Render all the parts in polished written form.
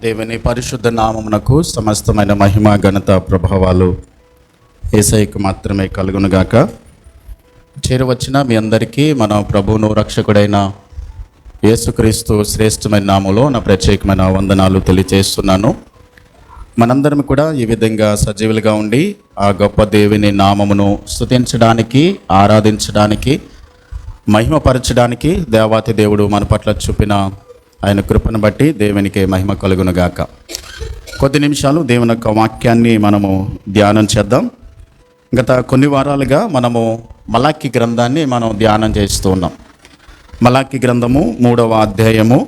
దేవుని పరిశుద్ధ నామమునకు సమస్తమైన మహిమ ఘనత ప్రభావాలు యేసయ్యకు మాత్రమే కలుగునుగాక. చేరవచ్చిన మీ అందరికీ మన ప్రభువును రక్షకుడైన యేసుక్రీస్తు శ్రేష్టమైన నామములో నా ప్రత్యేకమైన వందనాలు తెలియజేస్తున్నాను. మనందరం కూడా ఈ విధంగా సజీవులుగా ఉండి ఆ గొప్ప దేవుని నామమును స్తుతించడానికి, ఆరాధించడానికి, మహిమపరచడానికి దేవాతి దేవుడు మన పట్ల చూపిన ఆయన కృపను బట్టి దేవునికి మహిమ కలుగునుగాక. కొద్ది నిమిషాలు దేవుని యొక్క వాక్యాన్ని మనము ధ్యానం చేద్దాం. గత కొన్ని వారాలుగా మనము మలాకి గ్రంథాన్ని మనం ధ్యానం చేస్తూ ఉన్నాం. మలాకి గ్రంథము 3వ అధ్యాయము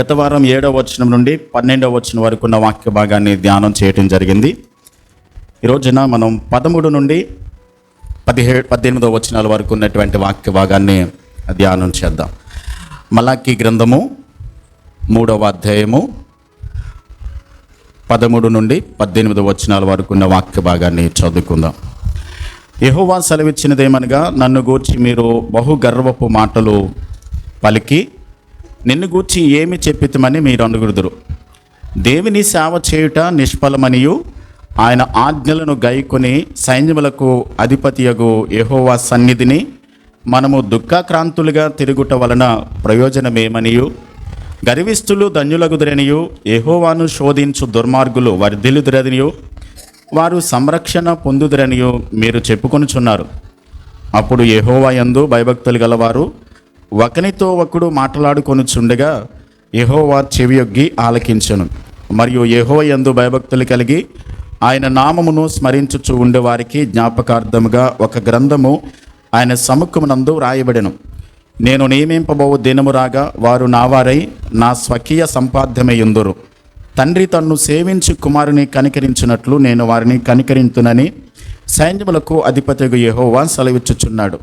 గత వారం 7వ వచనం నుండి 12వ వచనం వరకు ఉన్న వాక్య భాగాన్ని ధ్యానం చేయడం జరిగింది. ఈ రోజున మనం 13 నుండి 18వ వచనాల వరకు ఉన్నటువంటి వాక్య భాగాన్ని ధ్యానం చేద్దాం. మలాకి గ్రంథము 3వ అధ్యాయము 13 నుండి 18 వచనాల వరకు ఉన్న వాక్య భాగాన్ని చదువుకుందాం. యెహోవా సెలవిచ్చినదేమనగా, నన్ను గూర్చి మీరు బహు గర్వపు మాటలు పలికి నిన్ను గూర్చి ఏమి చెప్పితమని మీరు అనుగుదురు. దేవుని సేవ చేయుట నిష్ఫలమనియు ఆయన ఆజ్ఞలను గైకొని సైన్యములకు అధిపతియగు యెహోవా సన్నిధిని మనము దుఃఖాక్రాంతులుగా తిరుగుట వలన ప్రయోజనమేమనియు, గర్విష్ఠులు ధన్యులగుదురనియు, యెహోవాను శోధించు దుర్మార్గులు వర్ధిల్లుదురనియు, వారు సంరక్షణ పొందుదురనియు మీరు చెప్పుకొనుచున్నారు. అప్పుడు యెహోవా యందు భయభక్తులు గలవారు ఒకనితో ఒకడు మాట్లాడుకొనుచుండగా యెహోవా చెవియొగ్గి ఆలకించెను. మరియు యెహోవా యందు భయభక్తులు కలిగి ఆయన నామమును స్మరించుచు ఉండేవారికి జ్ఞాపకార్థముగా ఒక గ్రంథము ఆయన సముఖమునందు రాయబడెను. నేను నియమింపబోవు దినము రాగా వారు నావారై నా స్వకీయ సంపాద్యమయ్యుందురు. తండ్రి తన్ను సేవించి కుమారుని కనికరించినట్లు నేను వారిని కనికరింతునని సైన్యములకు అధిపతిగా యెహోవా సెలవిచ్చుచున్నాడు.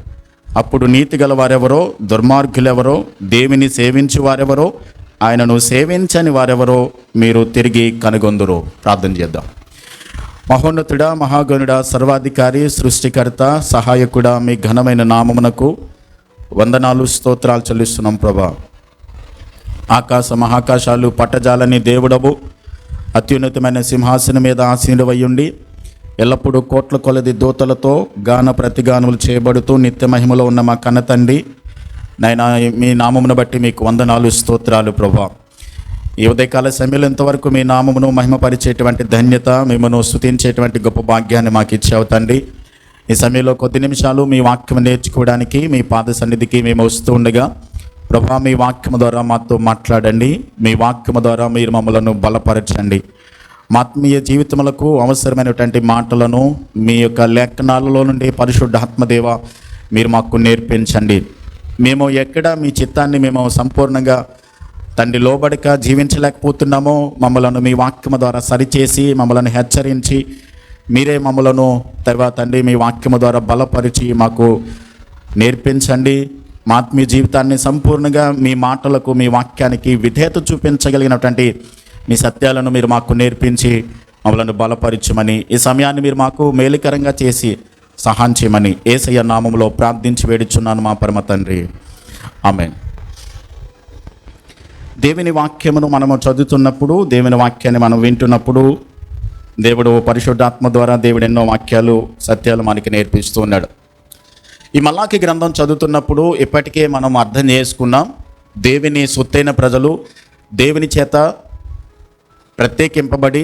అప్పుడు నీతి గల వారెవరో, దుర్మార్గులెవరో, దేవుని సేవించి వారెవరో, ఆయనను సేవించని వారెవరో మీరు తిరిగి కనుగొందురు. ప్రార్థన చేద్దాం. మహోన్నతుడా, మహాగణుడా, సర్వాధికారి, సృష్టికర్త, సహాయకుడా, మీ ఘనమైన నామమునకు వందనాలు, స్తోత్రాలు చెల్లిస్తున్నాం ప్రభా. ఆకాశ మహాకాశాలు పట్టజాలని దేవుడవు, అత్యున్నతమైన సింహాసనం మీద ఆసీనుడవయ్యుండి ఎల్లప్పుడూ కోట్ల కొలది దూతలతో గాన ప్రతిగానములు చేయబడుతూ నిత్య మహిమలో ఉన్న మా కన్న తండ్రి నాయనా, మీ నామమును బట్టి మీకు వందనాలు, స్తోత్రాలు ప్రభా. ఈ ఉదయకాల సమయంలో ఇంతవరకు మీ నామమును మహిమపరిచేటువంటి ధన్యత, మిమ్మల్ని స్తుతించేటువంటి గొప్ప భాగ్యాన్ని మాకు ఇచ్చావు తండ్రి. ఈ సమయంలో కొద్ది నిమిషాలు మీ వాక్యం నేర్చుకోవడానికి మీ పాద సన్నిధికి మేము వస్తూ ఉండగా ప్రభా, మీ వాక్యము ద్వారా మాతో మాట్లాడండి. మీ వాక్యము ద్వారా మీరు మమ్మలను బలపరచండి. మా ఆత్మీయ జీవితములకు అవసరమైనటువంటి మాటలను మీ యొక్క లేఖనాలలో నుండి పరిశుద్ధాత్మదేవ మీరు మాకు నేర్పించండి. మేము ఎక్కడ మీ చిత్తాన్ని మేము సంపూర్ణంగా తండ్రి లోబడక జీవించలేకపోతున్నామో మమ్మలను మీ వాక్యము ద్వారా సరిచేసి మమ్మలను హెచ్చరించి మీరే మమ్మలను తర్వాత తండ్రి మీ వాక్యము ద్వారా బలపరిచి మాకు నేర్పించండి. మా ఆత్మీయ జీవితాన్ని సంపూర్ణంగా మీ మాటలకు, మీ వాక్యానికి విధేయత చూపించగలిగినటువంటి మీ సత్యాలను మీరు మాకు నేర్పించి మమ్మలను బలపరచమని, ఈ సమయాన్ని మీరు మాకు మేలుకరంగా చేసి సహాయం చేయమని యేసయ్య నామములో ప్రార్థించి వేడుచున్నాను మా పరమ తండ్రి, ఆమేన్. దేవుని వాక్యమును మనము చదువుతున్నప్పుడు, దేవుని వాక్యాన్ని మనం వింటున్నప్పుడు దేవుడు పరిశుద్ధాత్మ ద్వారా దేవుడు ఎన్నో వాక్యాలు, సత్యాలు మనకి నేర్పిస్తూ ఉన్నాడు. ఈ మలాకి గ్రంథం చదువుతున్నప్పుడు ఇప్పటికే మనం అర్థం చేసుకున్నాం, దేవుని సొత్తైన ప్రజలు, దేవుని చేత ప్రత్యేకింపబడి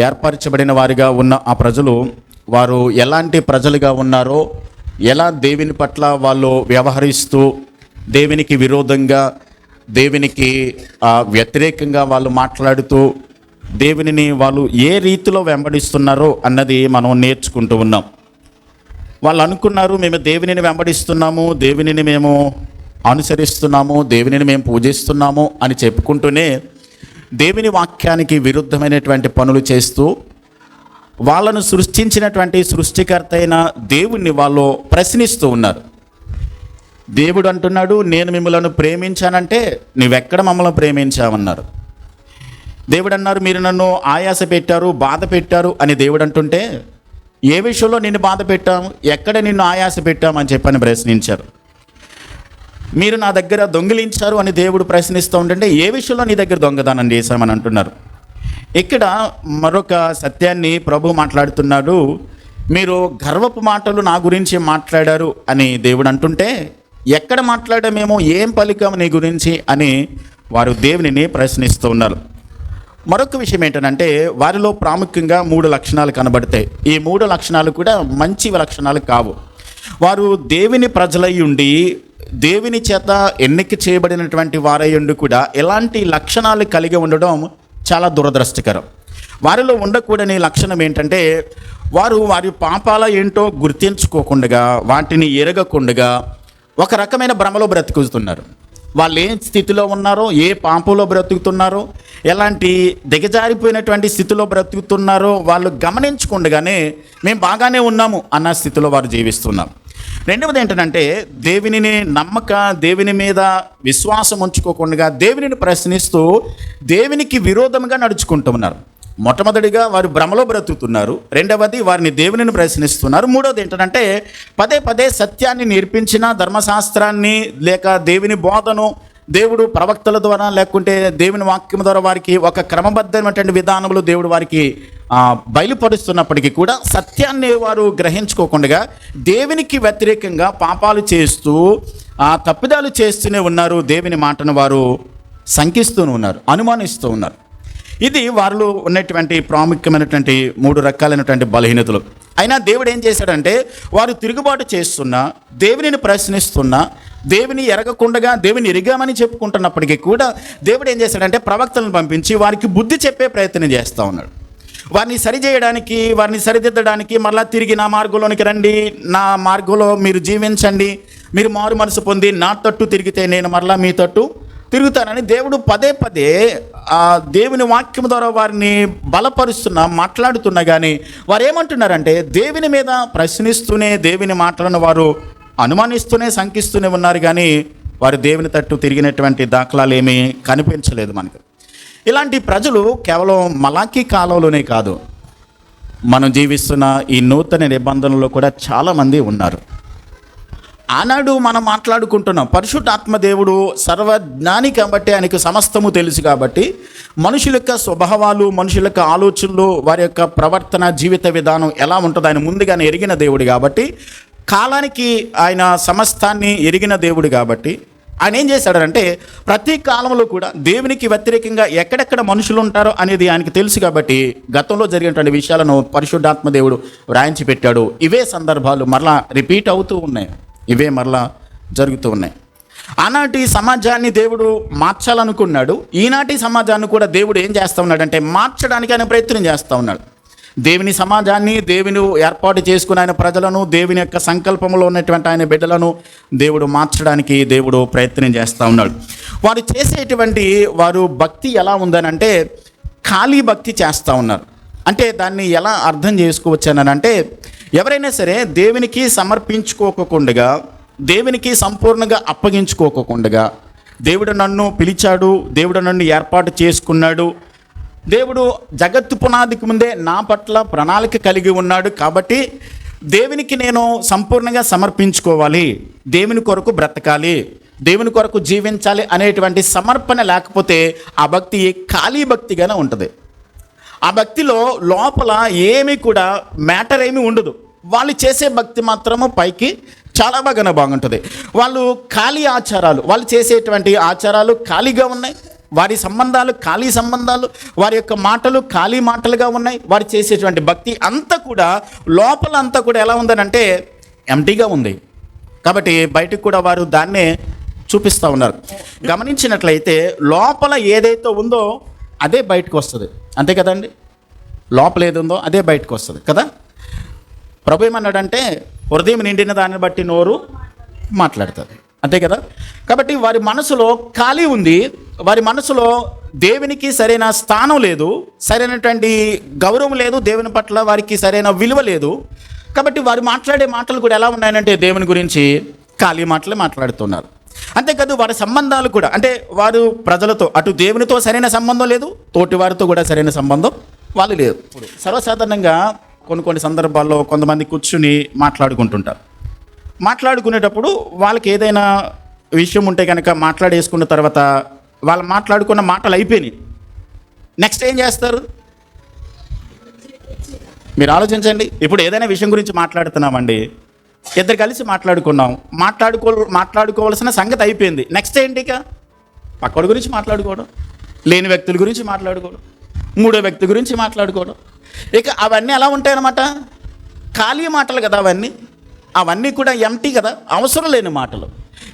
ఏర్పరచబడిన వారిగా ఉన్న ఆ ప్రజలు, వారు ఎలాంటి ప్రజలుగా ఉన్నారో, ఎలా దేవుని పట్ల వాళ్ళు వ్యవహరిస్తూ దేవునికి విరోధంగా, దేవునికి వ్యతిరేకంగా వాళ్ళు మాట్లాడుతూ దేవునిని వాళ్ళు ఏ రీతిలో వెంబడిస్తున్నారో అన్నది మనం నేర్చుకుంటూ ఉన్నాం. వాళ్ళు అనుకున్నారు, మేము దేవునిని వెంబడిస్తున్నాము, దేవునిని మేము అనుసరిస్తున్నాము, దేవునిని మేము పూజిస్తున్నాము అని చెప్పుకుంటూనే దేవుని వాక్యానికి విరుద్ధమైనటువంటి పనులు చేస్తూ వాళ్ళను సృష్టించినటువంటి సృష్టికర్త అయిన దేవుణ్ణి వాళ్ళు ప్రశ్నిస్తూ ఉన్నారు. దేవుడు అంటున్నాడు, నేను మిమ్మల్ని ప్రేమించానంటే నువ్వెక్కడ మమ్మల్ని ప్రేమించావన్నారు. దేవుడు అన్నారు, మీరు నన్ను ఆయాస పెట్టారు, బాధ పెట్టారు అని దేవుడు అంటుంటే, ఏ విషయంలో నిన్ను బాధ పెట్టాము, ఎక్కడ నిన్ను ఆయాస పెట్టామని చెప్పని ప్రశ్నించారు. మీరు నా దగ్గర దొంగిలించారు అని దేవుడు ప్రశ్నిస్తూ ఉంటుంటే ఏ విషయంలో నీ దగ్గర దొంగదానం చేశామని అంటున్నారు. ఇక్కడ మరొక సత్యాన్ని ప్రభు మాట్లాడుతున్నాడు. మీరు గర్వపు మాటలు నా గురించి మాట్లాడారు అని దేవుడు అంటుంటే ఎక్కడ మాట్లాడామేమో, ఏం పలికాము నీ గురించి అని వారు దేవునిని ప్రశ్నిస్తూ ఉన్నారు. మరొక విషయం ఏంటంటే వారిలో ప్రాముఖ్యంగా 3 లక్షణాలు కనబడతాయి. ఈ 3 లక్షణాలు కూడా మంచి లక్షణాలు కావు. వారు దేవుని ప్రజలై ఉండి దేవుని చేత ఎన్నిక చేయబడినటువంటి వారై ఉండి కూడా ఎలాంటి లక్షణాలు కలిగి ఉండడం చాలా దురదృష్టకరం. వారిలో ఉండకూడని లక్షణం ఏంటంటే వారి పాపాల ఏంటో గుర్తించుకోకుండా, వాటిని ఎరగకుండా ఒక రకమైన భ్రమలో బ్రతుకుతున్నారు. వాళ్ళు ఏ స్థితిలో ఉన్నారో, ఏ పాపంలో బ్రతుకుతున్నారో, ఎలాంటి దిగజారిపోయినటువంటి స్థితిలో బ్రతుకుతున్నారో వాళ్ళు గమనించకుండానే మేము బాగానే ఉన్నాము అన్న స్థితిలో వారు జీవిస్తున్నారు. రెండవది ఏంటంటే దేవునిని నమ్మక, దేవుని మీద విశ్వాసం ఉంచుకోకుండా దేవునిని ప్రశ్నిస్తూ దేవునికి విరోధంగా నడుచుకుంటున్నారు. మొట్టమొదటిగా వారు భ్రమలో బ్రతుకుతున్నారు. రెండవది వారిని దేవునిని ప్రశ్నిస్తున్నారు. మూడవది ఏంటంటే పదే పదే సత్యాన్ని నేర్పించిన ధర్మశాస్త్రాన్ని లేక దేవుని బోధను దేవుడు ప్రవక్తల ద్వారా లేకుంటే దేవుని వాక్యం ద్వారా వారికి ఒక క్రమబద్ధమైనటువంటి విధానంలో దేవుడు వారికి బయలుపరుస్తున్నప్పటికీ కూడా సత్యాన్ని వారు గ్రహించుకోకుండా దేవునికి వ్యతిరేకంగా పాపాలు చేస్తూ తప్పిదాలు చేస్తూనే ఉన్నారు. దేవుని మాటను వారు శంకిస్తూ ఉన్నారు, అనుమానిస్తూ ఉన్నారు. ఇది వారిలో ఉన్నటువంటి ప్రాముఖ్యమైనటువంటి 3 రకాలైనటువంటి బలహీనతలు. అయినా దేవుడు ఏం చేశాడంటే వారు తిరుగుబాటు చేస్తున్నా, దేవునిని ప్రశ్నిస్తున్నా, దేవుని ఎరగకుండా దేవుని ఎరిగామని చెప్పుకుంటున్నప్పటికీ కూడా దేవుడు ఏం చేశాడంటే ప్రవక్తలను పంపించి వారికి బుద్ధి చెప్పే ప్రయత్నం చేస్తూ ఉన్నాడు. వారిని సరిచేయడానికి, వారిని సరిదిద్దడానికి, మరలా తిరిగి నా మార్గంలోనికి రండి, నా మార్గంలో మీరు జీవించండి, మీరు మారు మనసు పొంది నా తట్టు తిరిగితే నేను మరలా మీ తట్టు తిరుగుతానని దేవుడు పదే పదే దేవుని వాక్యం ద్వారా వారిని బలపరుస్తున్నా, మాట్లాడుతున్నా కానీ వారు ఏమంటున్నారంటే దేవుని మీద ప్రశ్నిస్తూనే దేవుని మాటలను వారు అనుమానిస్తూనే శంకిస్తూనే ఉన్నారు. కానీ వారు దేవుని తట్టు తిరిగినటువంటి దాఖలాలు ఏమీ కనిపించలేదు మనకు. ఇలాంటి ప్రజలు కేవలం మలాకీ కాలంలోనే కాదు, మనం జీవిస్తున్న ఈ నూతన నిబంధనలో కూడా చాలామంది ఉన్నారు. ఆనాడు మనం మాట్లాడుకుంటున్నాం, పరిశుద్ధాత్మ దేవుడు సర్వజ్ఞాని కాబట్టి ఆయనకు సమస్తము తెలుసు కాబట్టి మనుషుల యొక్క స్వభావాలు, మనుషుల యొక్క ఆలోచనలు, వారి యొక్క ప్రవర్తన, జీవిత విధానం ఎలా ఉంటుందో ఆయన ముందుగానే ఎరిగిన దేవుడు కాబట్టి, కాలానికి ఆయన సమస్తాన్ని ఎరిగిన దేవుడు కాబట్టి ఆయన ఏం చేశాడంటే ప్రతి కాలంలో కూడా దేవునికి వ్యతిరేకంగా ఎక్కడెక్కడ మనుషులు ఉంటారో అనేది ఆయనకు తెలుసు కాబట్టి గతంలో జరిగినటువంటి విషయాలను పరిశుద్ధాత్మ దేవుడు వ్రాయించి పెట్టాడు. ఇవే సందర్భాలు మరలా రిపీట్ అవుతూ ఉన్నాయి, ఇవే మరలా జరుగుతూ ఉన్నాయి. ఆనాటి సమాజాన్ని దేవుడు మార్చాలనుకున్నాడు. ఈనాటి సమాజాన్ని కూడా దేవుడు ఏం చేస్తూ ఉన్నాడంటే మార్చడానికి ఆయన ప్రయత్నం చేస్తూ ఉన్నాడు. దేవుని సమాజాన్ని, దేవుని ఏర్పాటు చేసుకుని ఆయన ప్రజలను, దేవుని యొక్క సంకల్పంలో ఉన్నటువంటి ఆయన బిడ్డలను దేవుడు మార్చడానికి దేవుడు ప్రయత్నం చేస్తూ ఉన్నాడు. వారు చేసేటువంటి భక్తి ఎలా ఉందనంటే ఖాళీ భక్తి చేస్తూ ఉన్నారు. అంటే దాన్ని ఎలా అర్థం చేసుకోవచ్చానంటే ఎవరైనా సరే దేవునికి సమర్పించుకోకుండా, దేవునికి సంపూర్ణంగా అప్పగించుకోకుండా, దేవుడు నన్ను పిలిచాడు, దేవుడు నన్ను ఏర్పాటు చేసుకున్నాడు, దేవుడు జగత్తు పునాదికి ముందే నా పట్ల ప్రణాళిక కలిగి ఉన్నాడు కాబట్టి దేవునికి నేను సంపూర్ణంగా సమర్పించుకోవాలి, దేవుని కొరకు బ్రతకాలి, దేవుని కొరకు జీవించాలి అనేటువంటి సమర్పణ లేకపోతే ఆ భక్తి ఖాళీ భక్తిగానే ఉంటుంది. ఆ భక్తిలో లోపల ఏమీ కూడా మ్యాటర్ ఏమీ ఉండదు. వాళ్ళు చేసే భక్తి మాత్రము పైకి చాలా బాగుంటుంది. వాళ్ళు ఖాళీ ఆచారాలు, వాళ్ళు చేసేటువంటి ఆచారాలు ఖాళీగా ఉన్నాయి, వారి సంబంధాలు ఖాళీ సంబంధాలు, వారి యొక్క మాటలు ఖాళీ మాటలుగా ఉన్నాయి. వారు చేసేటువంటి భక్తి అంతా కూడా లోపల అంతా కూడా ఎలా ఉందనంటే ఎంటీగా ఉంది. కాబట్టి బయటకు కూడా వారు దాన్నే చూపిస్తూ ఉన్నారు. గమనించినట్లయితే లోపల ఏదైతే ఉందో అదే బయటకు వస్తుంది, అంతే కదండి. లోపల ఏది ఉందో అదే బయటకు వస్తుంది కదా. ప్రభు ఏమన్నాడంటే హృదయం నిండిన దాన్ని బట్టి నోరు మాట్లాడుతుంది, అంతే కదా. కాబట్టి వారి మనసులో ఖాళీ ఉంది, వారి మనసులో దేవునికి సరైన స్థానం లేదు, సరైనటువంటి గౌరవం లేదు, దేవుని పట్ల వారికి సరైన విలువ లేదు. కాబట్టి వారు మాట్లాడే మాటలు కూడా ఎలా ఉన్నాయంటే దేవుని గురించి ఖాళీ మాటలే మాట్లాడుతున్నారు. అంతేకాదు వారి సంబంధాలు కూడా, అంటే వారు ప్రజలతో అటు దేవునితో సరైన సంబంధం లేదు, తోటి వారితో కూడా సరైన సంబంధం వాళ్ళు లేదు. సర్వసాధారణంగా కొన్ని సందర్భాల్లో కొంతమంది కూర్చుని మాట్లాడుకుంటుంటారు. మాట్లాడుకునేటప్పుడు వాళ్ళకి ఏదైనా విషయం ఉంటే కనుక మాట్లాడేసుకున్న తర్వాత వాళ్ళు మాట్లాడుకున్న మాటలు అయిపోయినాయి. నెక్స్ట్ ఏం చేస్తారు? మీరు ఆలోచించండి. ఇప్పుడు ఏదైనా విషయం గురించి మాట్లాడుతున్నామండి, ఇద్దరు కలిసి మాట్లాడుకున్నాం, మాట్లాడుకోవాల్సిన సంగతి అయిపోయింది. నెక్స్ట్ ఏంటి? ఇక పక్కడి గురించి మాట్లాడుకోవడం, లేని వ్యక్తుల గురించి మాట్లాడుకోవడం, మూడో వ్యక్తి గురించి మాట్లాడుకోవడం. ఇక అవన్నీ ఎలా ఉంటాయన్నమాట? ఖాళీ మాటలు కదా అవన్నీ కూడా ఎంటీ కదా, అవసరం లేని మాటలు.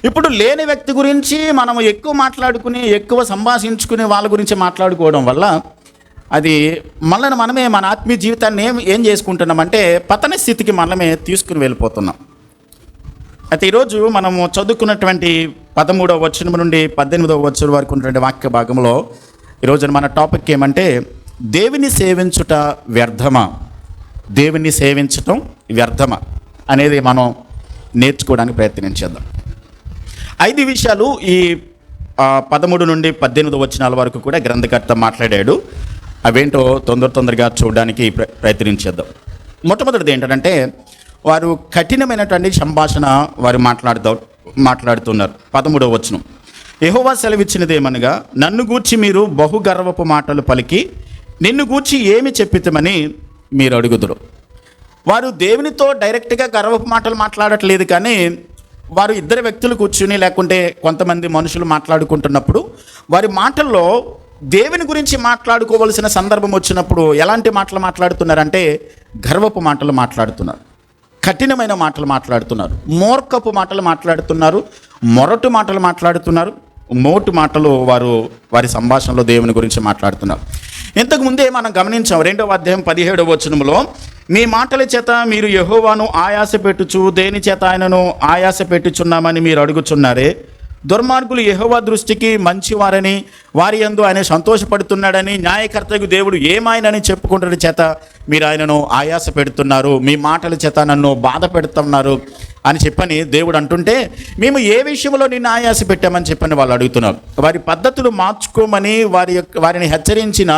ఇప్పుడు లేని వ్యక్తి గురించి మనము ఎక్కువ మాట్లాడుకుని, ఎక్కువ సంభాషించుకుని వాళ్ళ గురించి మాట్లాడుకోవడం వల్ల అది మనమే మన ఆత్మీయ జీవితాన్ని ఏం చేసుకుంటున్నామంటే పతన స్థితికి మనమే తీసుకుని వెళ్ళిపోతున్నాం. అయితే ఈరోజు మనము చదువుకున్నటువంటి 13వ వచనం నుండి 18వ వచనం వరకు ఉన్నటువంటి వాక్య భాగంలో ఈరోజు మన టాపిక్ ఏమంటే దేవుని సేవించుట వ్యర్థమా, దేవుని సేవించటం వ్యర్థమా అనేది మనం నేర్చుకోవడానికి ప్రయత్నించేద్దాం. 5 విషయాలు ఈ 13 నుండి 18 వచనాల వరకు కూడా గ్రంథకర్త మాట్లాడాడు. అవేంటో తొందరగా చూడడానికి ప్రయత్నించేద్దాం. మొట్టమొదటిది ఏంటంటే వారు కఠినమైనటువంటి సంభాషణ వారు మాట్లాడుతున్నారు. 13వ వచనం, యెహోవా సెలవిచ్చినదేమనగా నన్ను గూర్చి మీరు బహుగర్వపు మాటలు పలికి నిన్ను గూర్చి ఏమి చెప్పితమని మీరు అడుగుదురు. వారు దేవునితో డైరెక్ట్గా గర్వపు మాటలు మాట్లాడట్లేదు, కానీ వారు ఇద్దరు వ్యక్తులు కూర్చుని లేకుంటే కొంతమంది మనుషులు మాట్లాడుకుంటున్నప్పుడు వారి మాటల్లో దేవుని గురించి మాట్లాడుకోవలసిన సందర్భం వచ్చినప్పుడు ఎలాంటి మాటలు మాట్లాడుతున్నారంటే గర్వపు మాటలు మాట్లాడుతున్నారు, కఠినమైన మాటలు మాట్లాడుతున్నారు, మూర్ఖపు మాటలు మాట్లాడుతున్నారు, మొరటు మాటలు మాట్లాడుతున్నారు, మోటు మాటలు వారి సంభాషణలో దేవుని గురించి మాట్లాడుతున్నారు. ఇంతకు ముందే మనం గమనించాం 2వ అధ్యాయం 17వ వచనంలో, మీ మాటల చేత మీరు యెహోవాను ఆయాస పెట్టుచు దేని చేత ఆయనను ఆయాస పెట్టుచున్నామని మీరు అడుగుచున్నారే. దుర్మార్గులు యెహోవా దృష్టికి మంచివారని వారి యందు ఆయన సంతోషపడుతున్నాడని న్యాయకర్తకు దేవుడు ఏమాయనని చెప్పుకుంటున్న చేత మీరు ఆయనను ఆయాస పెడుతున్నారు, మీ మాటల చేత నన్ను బాధ పెడుతున్నారు అని చెప్పని దేవుడు అంటుంటే మేము ఏ విషయంలో నిన్ను ఆయాస పెట్టామని చెప్పని వాళ్ళు అడుగుతున్నారు. వారి పద్ధతులు మార్చుకోమని వారిని హెచ్చరించిన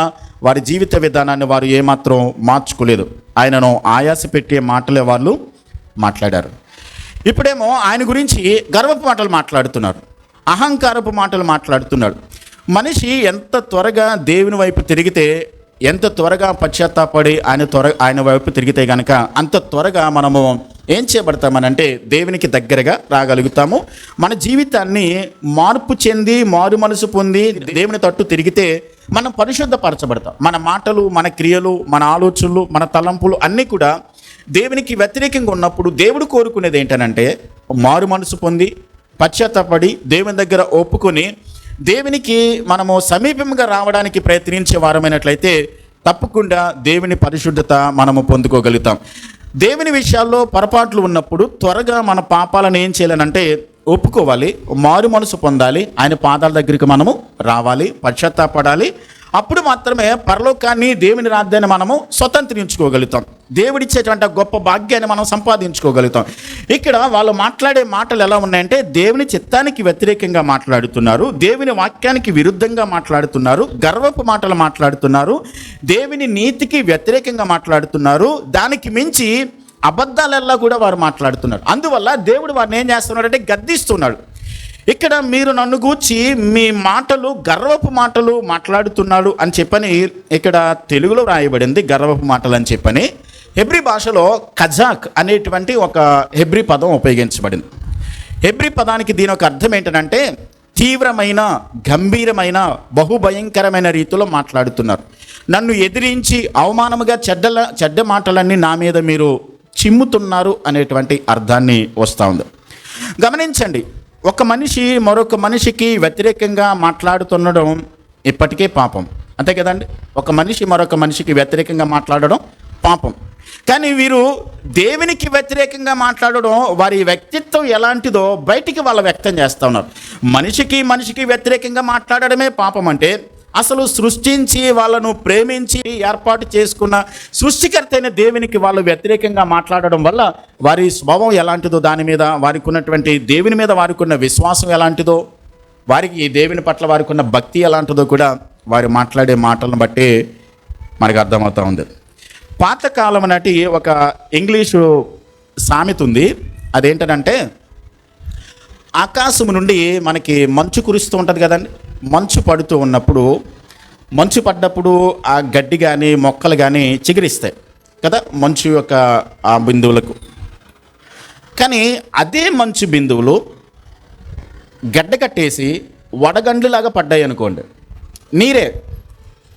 వారి జీవిత విధానాన్ని వారు ఏమాత్రం మార్చుకోలేదు. ఆయనను ఆయాస పెట్టే మాటలే వాళ్ళు మాట్లాడారు. ఇప్పుడేమో ఆయన గురించి గర్వపు మాటలు మాట్లాడుతున్నారు, అహంకారపు మాటలు మాట్లాడుతున్నాడు. మనిషి ఎంత త్వరగా దేవుని వైపు తిరిగితే, ఎంత త్వరగా పశ్చాత్తాపడి ఆయన వైపు తిరిగితే కనుక అంత త్వరగా మనము ఏం చేయబడతామనంటే దేవునికి దగ్గరగా రాగలుగుతాము. మన జీవితాన్ని మార్పు చెంది మారు మనసు పొంది దేవుని తట్టు తిరిగితే మనం పరిశుద్ధపరచబడతాం. మన మాటలు, మన క్రియలు, మన ఆలోచనలు, మన తలంపులు అన్నీ కూడా దేవునికి వ్యతిరేకంగా ఉన్నప్పుడు దేవుడు కోరుకునేది ఏంటనంటే మారు మనసు పొంది పశ్చాత్తాపడి దేవుని దగ్గర ఒప్పుకొని దేవునికి మనము సమీపంగా రావడానికి ప్రయత్నించే వారమైనట్లయితే తప్పకుండా దేవుని పరిశుద్ధత మనము పొందుకోగలుగుతాం. దేవుని విషయాల్లో పొరపాట్లు ఉన్నప్పుడు త్వరగా మన పాపాలను ఏం చేయాలనంటే ఒప్పుకోవాలి, మారు మనసు పొందాలి, ఆయన పాదాల దగ్గరికి మనము రావాలి, పశ్చాత్తాపడాలి. అప్పుడు మాత్రమే పరలోకాన్ని, దేవుని రాజ్యాన్ని మనము స్వతంత్రించుకోగలుగుతాం, దేవుడిచ్చేటువంటి గొప్ప భాగ్యాన్ని మనం సంపాదించుకోగలుగుతాం. ఇక్కడ వాళ్ళు మాట్లాడే మాటలు ఎలా ఉన్నాయంటే దేవుని చిత్తానికి వ్యతిరేకంగా మాట్లాడుతున్నారు, దేవుని వాక్యానికి విరుద్ధంగా మాట్లాడుతున్నారు, గర్వపు మాటలు మాట్లాడుతున్నారు, దేవుని నీతికి వ్యతిరేకంగా మాట్లాడుతున్నారు, దానికి మించి అబద్ధాలెల్లా కూడా వారు మాట్లాడుతున్నారు. అందువల్ల దేవుడు వారిని ఏం చేస్తున్నాడంటే గద్దిస్తున్నాడు. ఇక్కడ మీరు నన్ను గూర్చి మీ మాటలు గర్వపు మాటలు మాట్లాడుతున్నాడు అని చెప్పని ఇక్కడ తెలుగులో రాయబడింది, గర్వపు మాటలు అని చెప్పని. హెబ్రీ భాషలో కజాక్ అనేటువంటి ఒక హెబ్రీ పదం ఉపయోగించబడింది. హెబ్రీ పదానికి దీని ఒక అర్థం ఏంటంటే తీవ్రమైన, గంభీరమైన, బహుభయంకరమైన రీతిలో మాట్లాడుతున్నారు, నన్ను ఎదిరించి అవమానముగా చెడ్డ మాటలన్నీ నా మీద మీరు చిమ్ముతున్నారు అనేటువంటి అర్థాన్ని వస్తూ ఉంది. గమనించండి, ఒక మనిషి మరొక మనిషికి వ్యతిరేకంగా మాట్లాడుతుండడం ఇప్పటికే పాపం, అంతే కదండి. ఒక మనిషి మరొక మనిషికి వ్యతిరేకంగా మాట్లాడడం పాపం. కానీ వీరు దేవునికి వ్యతిరేకంగా మాట్లాడడం, వారి వ్యక్తిత్వం ఎలాంటిదో బయటికి వాళ్ళు వ్యక్తం చేస్తూ ఉన్నారు. మనిషికి వ్యతిరేకంగా మాట్లాడడమే పాపం అంటే అసలు సృష్టించి వాళ్ళను ప్రేమించి ఏర్పాటు చేసుకున్న సృష్టికర్త అయిన దేవునికి వాళ్ళు వ్యతిరేకంగా మాట్లాడడం వల్ల వారి స్వభావం ఎలాంటిదో, దాని మీద వారికి ఉన్నటువంటి దేవుని మీద వారికి ఉన్న విశ్వాసం ఎలాంటిదో, వారికి ఈ దేవుని పట్ల వారికి ఉన్న భక్తి ఎలాంటిదో కూడా వారు మాట్లాడే మాటలను బట్టి మనకు అర్థమవుతూ ఉంది. పాతకాలం నాటి ఒక ఇంగ్లీషు సామెత ఉంది, అదేంటంటే ఆకాశం నుండి మనకి మంచు కురుస్తూ ఉంటుంది కదండి. మంచు పడుతూ ఉన్నప్పుడు, మంచు పడ్డప్పుడు ఆ గడ్డి కానీ మొక్కలు కానీ చిగురిస్తాయి కదా మంచు యొక్క ఆ బిందువులకు. కానీ అదే మంచు బిందువులు గడ్డ కట్టేసి వడగండ్లులాగా పడ్డాయి అనుకోండి, నీరే,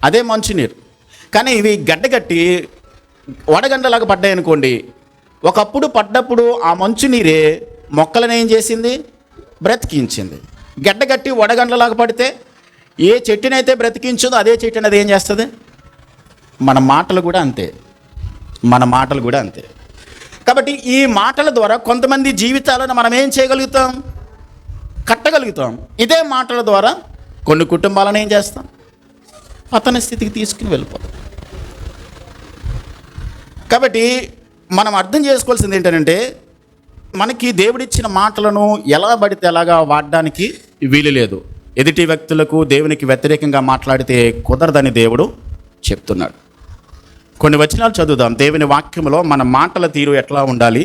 అదే మంచు నీరు, కానీ ఇవి గడ్డ కట్టి వడగండ్లలాగా పడ్డాయి అనుకోండి, ఒకప్పుడు పడ్డప్పుడు ఆ మంచు నీరే మొక్కలను ఏం చేసింది? బ్రతికించింది. గడ్డగట్టి వడగండ్లలాగా పడితే ఏ చెట్టునైతే బ్రతికించిందో అదే చెట్టుని అది ఏం చేస్తుంది? మన మాటలు కూడా అంతే, మన మాటలు కూడా అంతే. కాబట్టి ఈ మాటల ద్వారా కొంతమంది జీవితాలను మనం ఏం చేయగలుగుతాం? కట్టగలుగుతాం. ఇదే మాటల ద్వారా కొన్ని కుటుంబాలను ఏం చేస్తాం? పతన స్థితికి తీసుకుని వెళ్ళిపోతాం. కాబట్టి మనం అర్థం చేసుకోవాల్సింది ఏంటంటే, మనకి దేవుడిచ్చిన మాటలను ఎలా పడితే అలాగా వాడడానికి వీలు లేదు. ఎదుటి వ్యక్తులకు దేవునికి వ్యతిరేకంగా మాట్లాడితే కుదరదని దేవుడు చెప్తున్నాడు. కొన్ని వచనాలు చదువుదాం. దేవుని వాక్యంలో మన మాటల తీరు ఎట్లా ఉండాలి,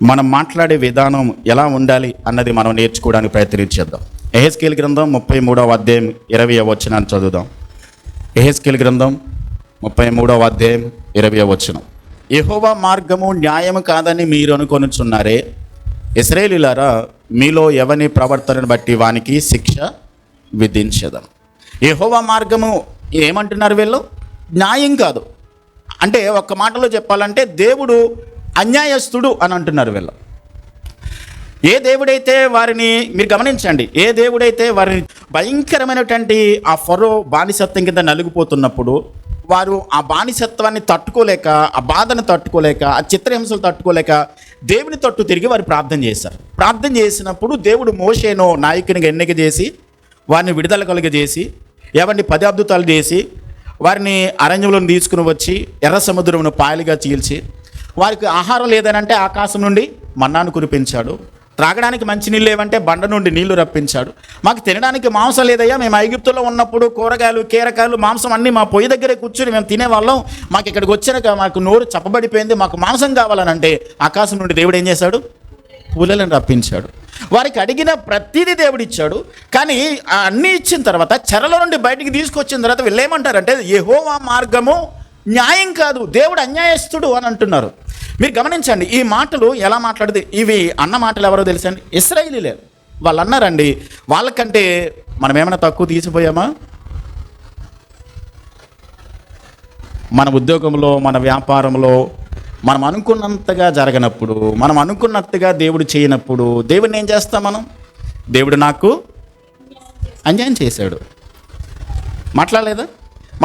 మనం మాట్లాడే విధానం ఎలా ఉండాలి అన్నది మనం నేర్చుకోవడానికి ప్రయత్నించేద్దాం. యెహెజ్కేలు గ్రంథం 33వ అధ్యాయం 20వ వచనాన్ని చదువుదాం. యెహెజ్కేలు గ్రంథం 33వ అధ్యాయం 20వ వచనం. యెహోవా మార్గము న్యాయము కాదని మీరు అనుకొనుచున్నారే, ఇశ్రాయేలీయులారా, మీలో ఎవని ప్రవర్తనను బట్టి వానికి శిక్ష విధించదను. యెహోవా మార్గము ఏమంటున్నారు వీళ్ళు? న్యాయం కాదు అంటే, ఒక్క మాటలో చెప్పాలంటే దేవుడు అన్యాయస్తుడు అని అంటున్నారు వీళ్ళు. ఏ దేవుడైతే వారిని, మీరు గమనించండి, ఏ దేవుడైతే వారిని భయంకరమైనటువంటి ఆ ఫరో బానిసత్వం కింద నలిగిపోతున్నప్పుడు వారు ఆ బానిసత్వాన్ని తట్టుకోలేక, ఆ బాధను తట్టుకోలేక, ఆ చిత్రహింసలు తట్టుకోలేక దేవుని తట్టు తిరిగి వారు ప్రార్థన చేశారు. ప్రార్థన చేసినప్పుడు దేవుడు మోషేను నాయకునిగా ఎన్నిక చేసి వారిని విడుదల కలుగజేసి, ఎవరిని 10 అద్భుతాలు చేసి వారిని అరణ్యంలో తీసుకుని వచ్చి ఎర్ర సముద్రమును పాయలుగా చీల్చి, వారికి ఆహారం లేదనంటే ఆకాశం నుండి మన్నాను కురిపించాడు, త్రాగడానికి మంచినీళ్ళు లేవంటే బండ నుండి నీళ్లు రప్పించాడు. మాకు తినడానికి మాంసం లేదయ్యా, మేము ఐగుప్తులో ఉన్నప్పుడు కూరగాయలు, కీరకాయలు, మాంసం అన్నీ మా పొయ్యి దగ్గరే కూర్చుని మేము తినేవాళ్ళం, మాకు ఇక్కడికి వచ్చినాక మాకు నోరు చప్పబడిపోయింది, మాకు మాంసం కావాలనంటే ఆకాశం నుండి దేవుడు ఏం చేశాడు? పూలను రప్పించాడు. వారికి అడిగిన ప్రతిదీ దేవుడిచ్చాడు. కానీ అన్నీ ఇచ్చిన తర్వాత, చెరలో నుండి బయటికి తీసుకొచ్చిన తర్వాత వీళ్ళు ఏమంటారంటే, యెహోవా మార్గము న్యాయం కాదు, దేవుడు అన్యాయస్తుడు అని అంటున్నారు. మీరు గమనించండి, ఈ మాటలు ఎలా మాట్లాడితే, ఇవి అన్న మాటలు ఎవరో తెలుసండి? ఇశ్రాయేలీలే. వాళ్ళు అన్నారండి. వాళ్ళకంటే మనం ఏమైనా తక్కువ తీసిపోయామా? మన ఉద్యోగంలో, మన వ్యాపారంలో మనం అనుకున్నంతగా జరగనప్పుడు, మనం అనుకున్నట్టుగా దేవుడు చేయనప్పుడు దేవుడిని ఏం చేస్తాం మనం? దేవుడు నాకు అన్యాయం చేశాడు మాట్లాడలేదా?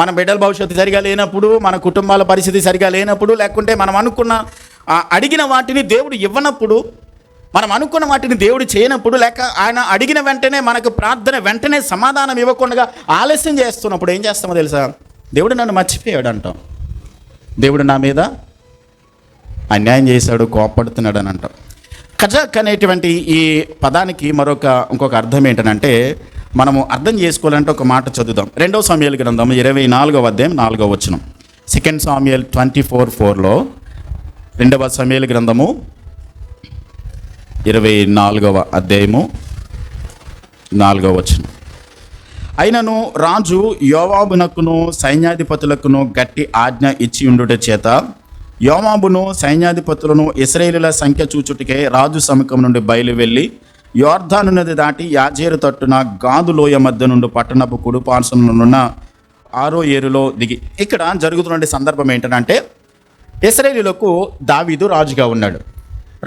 మన బిడ్డల భవిష్యత్తు సరిగా లేనప్పుడు, మన కుటుంబాల పరిస్థితి సరిగా లేనప్పుడు, లేకుంటే మనం అనుకున్న అడిగిన వాటిని దేవుడు ఇవ్వనప్పుడు, మనం అనుకున్న వాటిని దేవుడు చేయనప్పుడు, లేక ఆయన అడిగిన వెంటనే మనకు ప్రార్థన వెంటనే సమాధానం ఇవ్వకుండా ఆలస్యం చేస్తున్నప్పుడు ఏం చేస్తామో తెలుసా? దేవుడు నన్ను మర్చిపోయాడు అంటాం. దేవుడు నా మీద అన్యాయం చేశాడు, కోపడుతున్నాడు అని అంటాం. కజాక్ అనేటువంటి ఈ పదానికి ఇంకొక అర్థం ఏంటంటే, మనము అర్థం చేసుకోవాలంటే ఒక మాట చదువుదాం. 2వ సమూయేలు గ్రంథం 24వ అధ్యాయం 4వ వచనం. 2 Samuel 24:4లో 2వ సమూయేలు గ్రంథము 24వ అధ్యాయము 4వ వచనం. అయినను రాజు యోవాబునకును సైన్యాధిపతులకును గట్టి ఆజ్ఞ ఇచ్చి ఉండుట చేత యోవాబును సైన్యాధిపతులను ఇశ్రాయేలీయుల సంఖ్య చూచుటకే రాజు సముఖం నుండి బయలు వెళ్ళి యోర్దాను నది దాటి యాజేరు తట్టున గాదు లోయ మధ్య నుండి పట్టణపు కుడిపార్శ్వనున్న ఆరో ఏరులో దిగి. ఇక్కడ జరుగుతున్న సందర్భం ఏంటంటే, ఇశ్రాయేలీయులకు దావీదు రాజుగా ఉన్నాడు.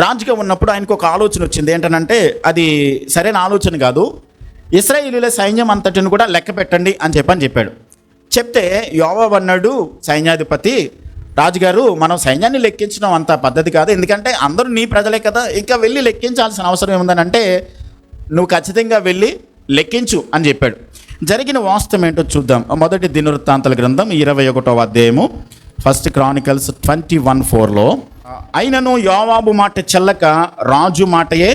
రాజుగా ఉన్నప్పుడు ఆయనకు ఒక ఆలోచన వచ్చింది. ఏంటంటే, అది సరైన ఆలోచన కాదు, ఇశ్రాయేలీయుల సైన్యం అంతటిని కూడా లెక్క పెట్టండి అని చెప్పాడు. చెప్తే యోవాబు అన్నాడు, సైన్యాధిపతి, రాజుగారు, మనం సైన్యాన్ని లెక్కించడం అంత పద్ధతి కాదు, ఎందుకంటే అందరూ నీ ప్రజలే కదా, ఇంకా వెళ్ళి లెక్కించాల్సిన అవసరం ఏముందనంటే, నువ్వు ఖచ్చితంగా వెళ్ళి లెక్కించు అని చెప్పాడు. జరిగిన వాస్తవం ఏంటో చూద్దాం. మొదటి దినవృత్తాంతాల గ్రంథం 21వ అధ్యాయము 1 Chronicles 21:4లో, అయినను యోవాబు మాట చెల్లక రాజు మాటయే